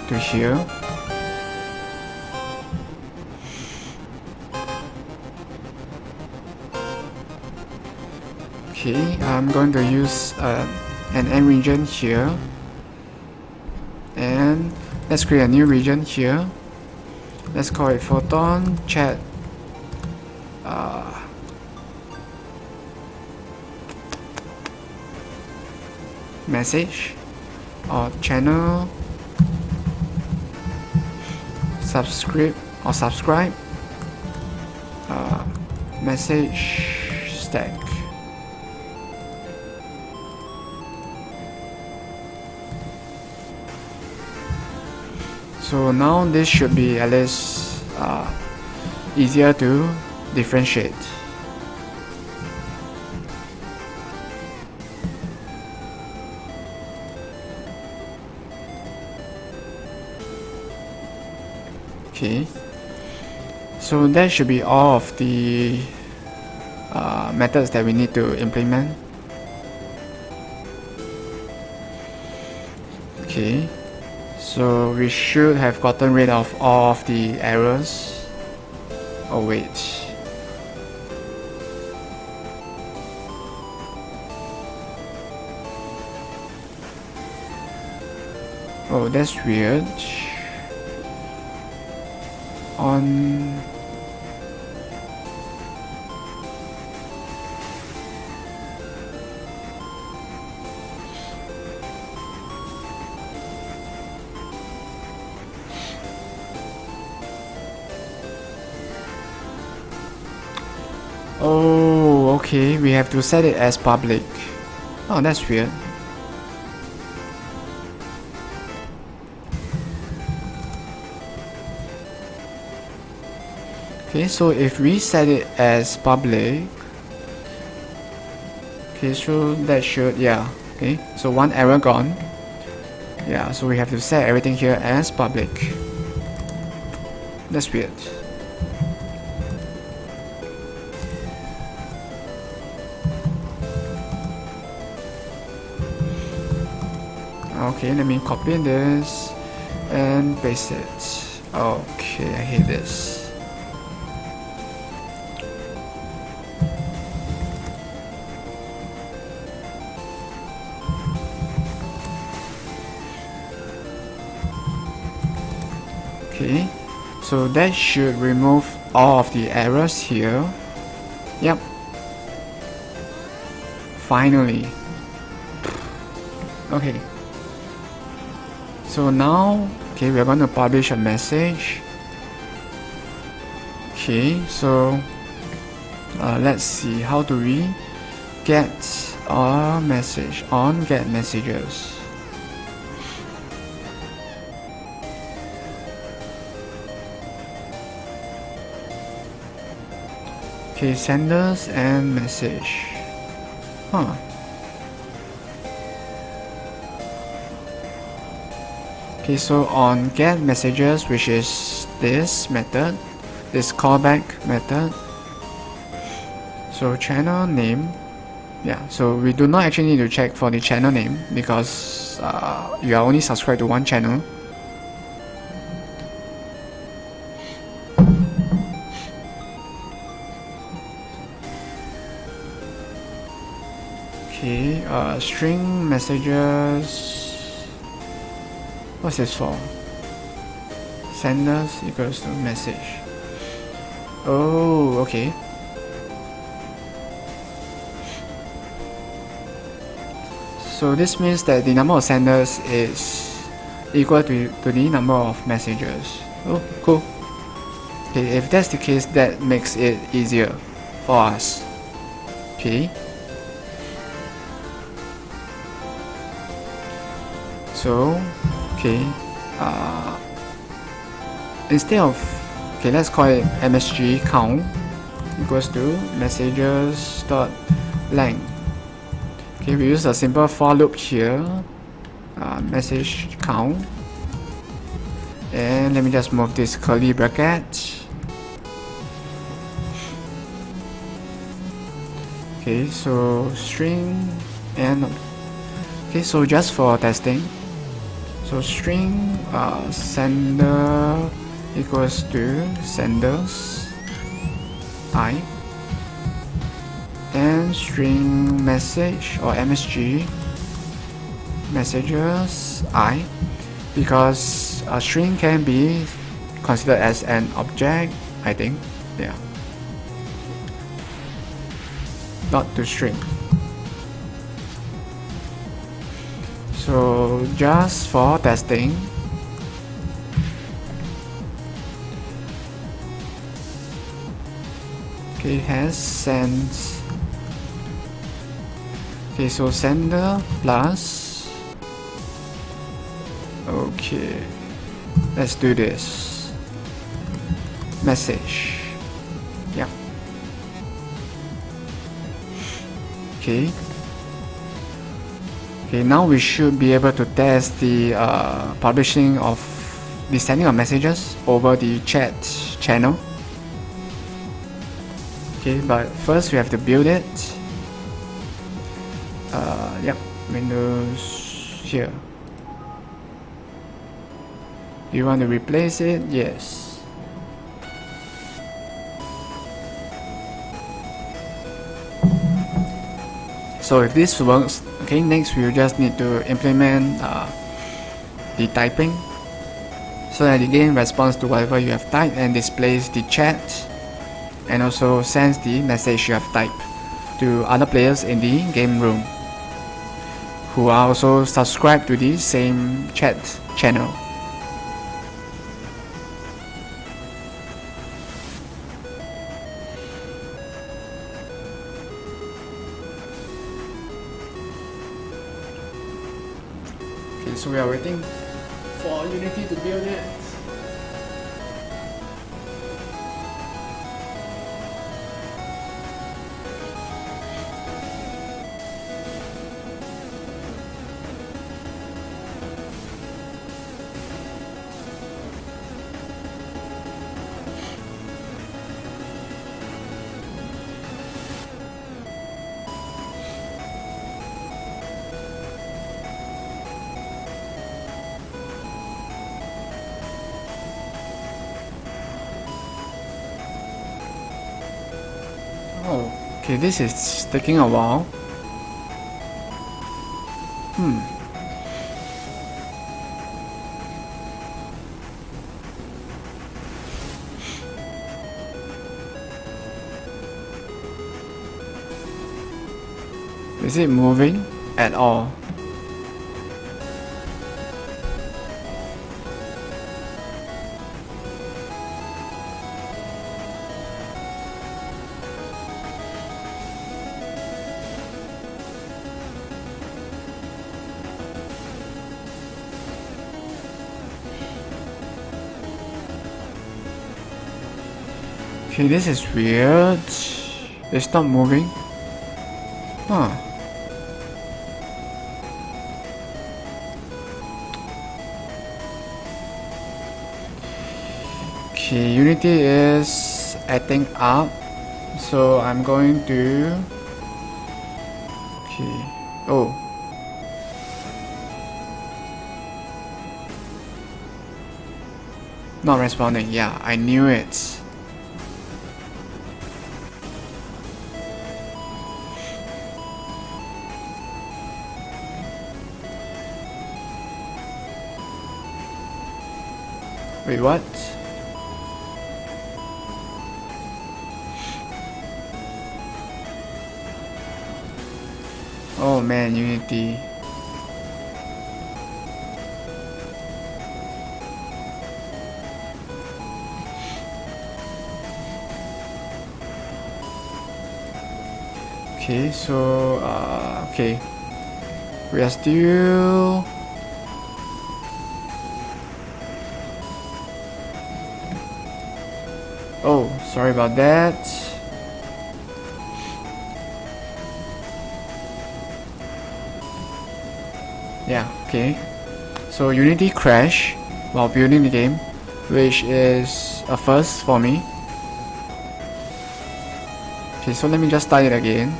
to here. Okay, I'm going to use an end region here, and let's create a new region here. Let's call it photon chat message or channel subscribe message stack. So now this should be at least easier to differentiate. Okay, so that should be all of the methods that we need to implement. Okay, So we should have gotten rid of all of the errors. Oh wait. Oh, that's weird. On oh, okay, we have to set it as public. Oh, that's weird. Okay, so if we set it as public, okay, so that should, yeah, okay, so one error gone. Yeah, so we have to set everything here as public. That's weird. Okay, let me copy this and paste it. Okay, I hate this. Okay, so that should remove all of the errors here. Yep. Finally. Okay. So now, okay, we're going to publish a message. Okay, so let's see, how do we get our message on get messages? Okay, senders and message. Huh. Okay, so on get messages, which is this method, this callback method. So channel name. Yeah, so we do not actually need to check for the channel name because you are only subscribed to one channel. Okay, string messages. What's this for? Senders equals to message. Oh, okay. So this means that the number of senders is equal to the number of messages. Oh, cool. Okay, if that's the case, that makes it easier for us. Okay. So, okay, instead of, okay, let's call it msg count equals to messages dot length. Okay, we use a simple for loop here, message count, and let me just move this curly bracket. Okay, so string and okay, so just for testing. So string sender equals to senders I, and string message or msg messages I, because a string can be considered as an object, I think. Yeah, not to string. So just for testing, okay, has sends. Okay, so sender plus. Okay, let's do this. Message. Yeah. Okay. Okay, now we should be able to test the publishing of the sending of messages over the chat channel. Okay, but first we have to build it. Yep, Windows here. Do you want to replace it? Yes. So if this works, okay, next we'll just need to implement the typing so that the game responds to whatever you have typed and displays the chat and also sends the message you have typed to other players in the game room who are also subscribed to the same chat channel. Okay, so we are waiting for Unity to build it. Oh, okay, this is taking a while. Is it moving at all? Okay, this is weird. It's not moving. Huh. Okay, Unity is acting up, so I'm going to... Okay, oh. Not responding, yeah, I knew it. Wait, what? Oh man, Unity. Okay, so okay. We are still... Oh, sorry about that. Yeah, okay. So Unity crashed while building the game, which is a first for me. Okay, so let me just start it again.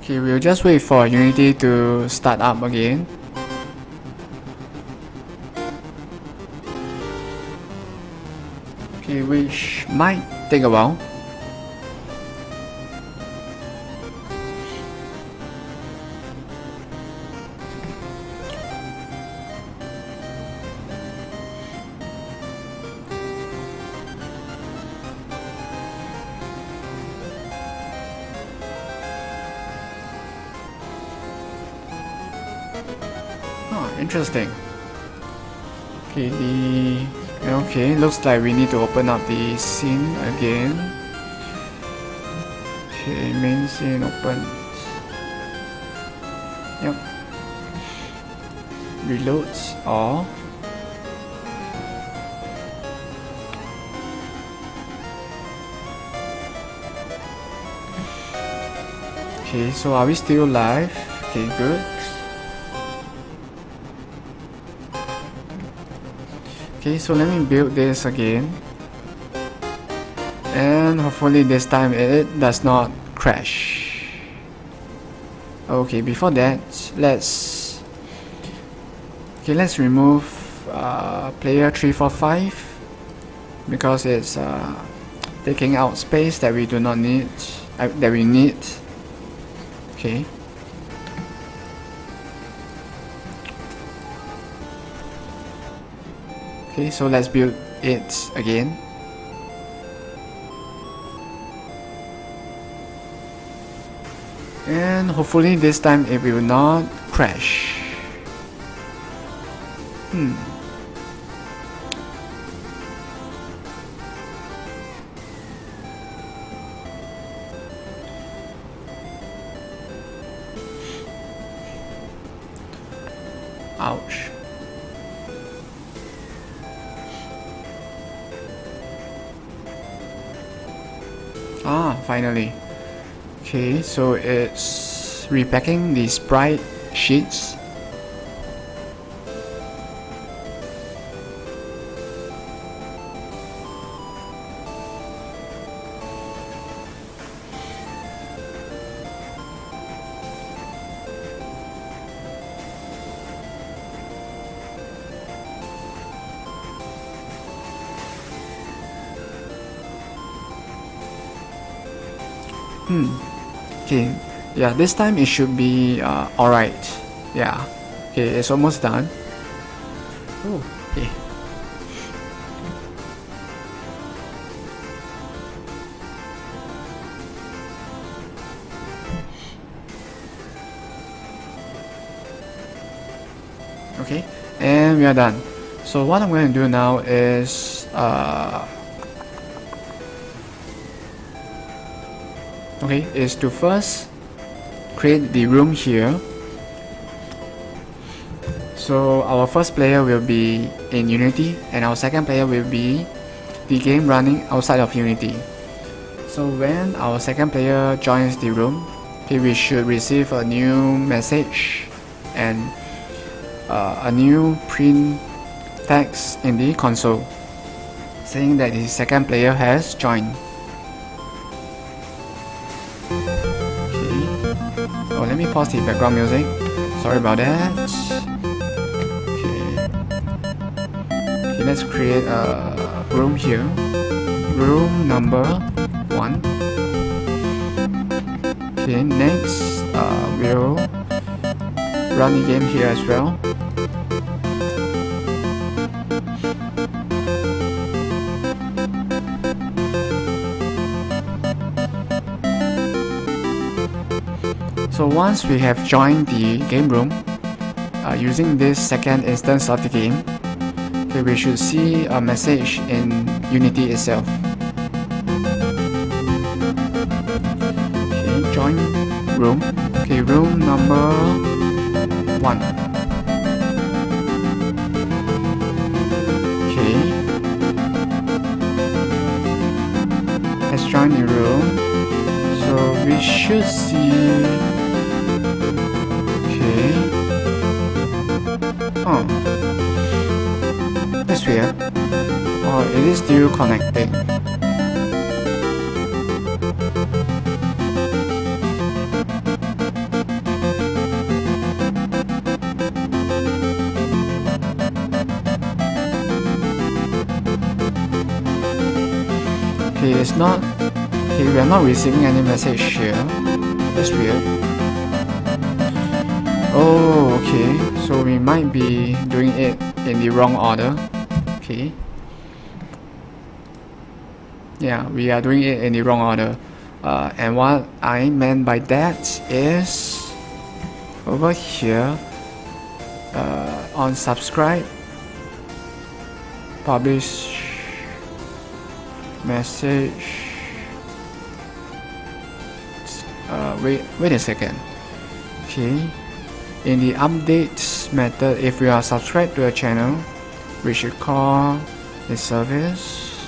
Okay, we'll just wait for Unity to start up again. Okay, which might take a while. Interesting. Okay, looks like we need to open up the scene again. Okay, main scene open. Yep. Reloads all. Okay, so are we still live? Okay, good. Okay, so let me build this again, and hopefully this time it does not crash. Okay, before that, let's remove player 345 because it's taking out space that we do not need, that we need. Okay. Okay, so let's build it again. And hopefully this time it will not crash. Ouch. Ah, finally. Okay, so it's repacking the sprite sheets. Okay, yeah, this time it should be alright. Yeah, okay, it's almost done. Oh, okay. Okay, and we are done. So what I'm going to do now is is to first create the room here. So our first player will be in Unity and our second player will be the game running outside of Unity. So when our second player joins the room, okay, we should receive a new message and a new print text in the console saying that the second player has joined. Oh, let me pause the background music. Sorry about that. Okay, let's create a room here. Room number 1. Okay, next we'll run the game here as well. So once we have joined the game room using this second instance of the game, okay, we should see a message in Unity itself. Okay, join room. Okay, room number 1. Okay, let's join the room. So we should see. Oh, that's weird. Oh, it is still connecting. Okay, it's not. Okay, we are not receiving any message here. That's weird. Oh, okay. So we might be doing it in the wrong order. Okay. Yeah, we are doing it in the wrong order. And what I meant by that is over here on subscribe, publish message. Wait a second. Okay. In the updates method, if we are subscribed to a channel, we should call the service.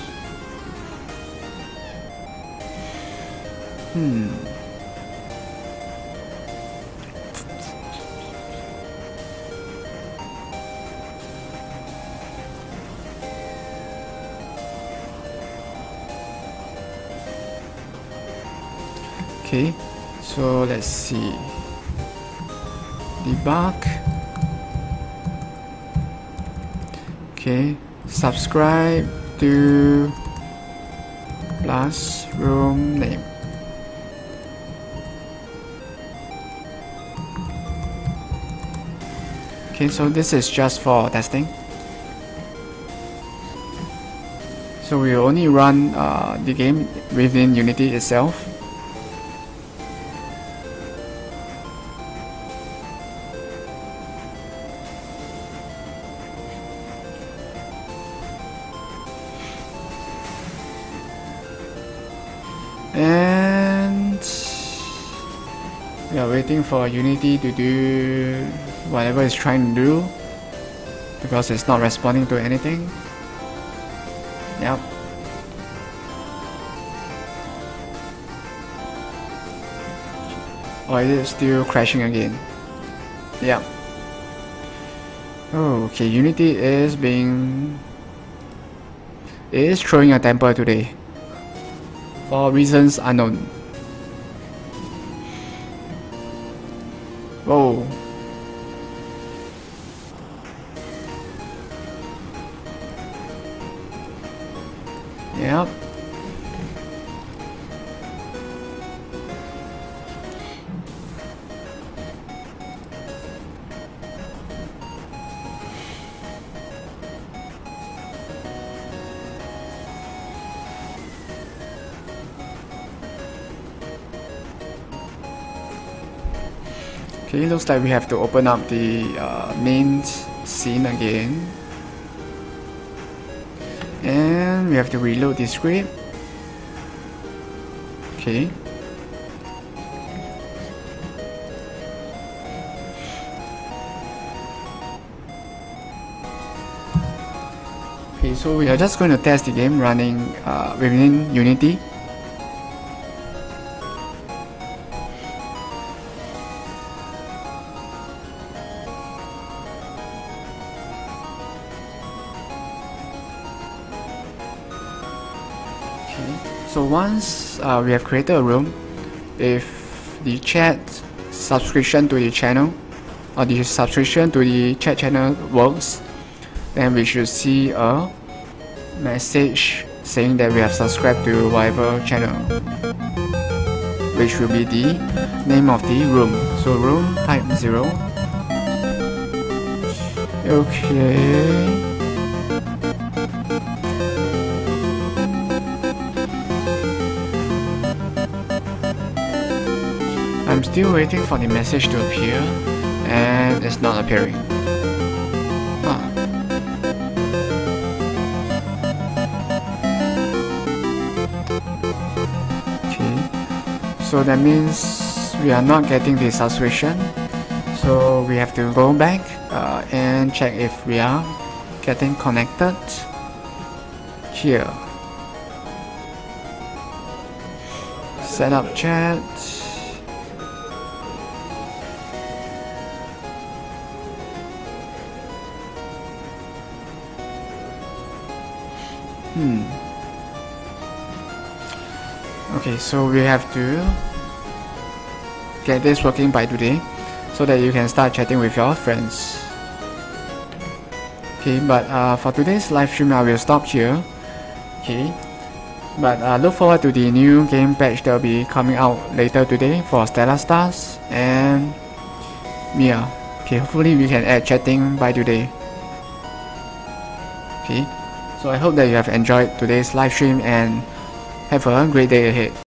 Okay, so let's see. Debug. Okay, subscribe to plus room name. Okay, so this is just for testing. So we only run the game within Unity itself. And we are waiting for Unity to do whatever it's trying to do because it's not responding to anything. Yep. Or it is still crashing again. Yep. Oh, okay, Unity is throwing a temper today for reasons unknown. Whoa. Yep. Okay, looks like we have to open up the main scene again. And we have to reload the script. Okay. Okay, so we are just going to test the game running within Unity. So once we have created a room, if the chat subscription to the channel or the subscription to the chat channel works, then we should see a message saying that we have subscribed to whatever channel, which will be the name of the room. So room type 0. Okay. I'm still waiting for the message to appear, and it's not appearing. Okay, so that means we are not getting the subscription, so we have to go back and check if we are getting connected here. Set up chat. Okay, so we have to get this working by today so that you can start chatting with your friends. Okay, but for today's live stream I will stop here. Okay, but look forward to the new game patch that will be coming out later today for Stellar Stars and Mia. Okay, hopefully we can add chatting by today. Okay, so I hope that you have enjoyed today's live stream and have a great day ahead.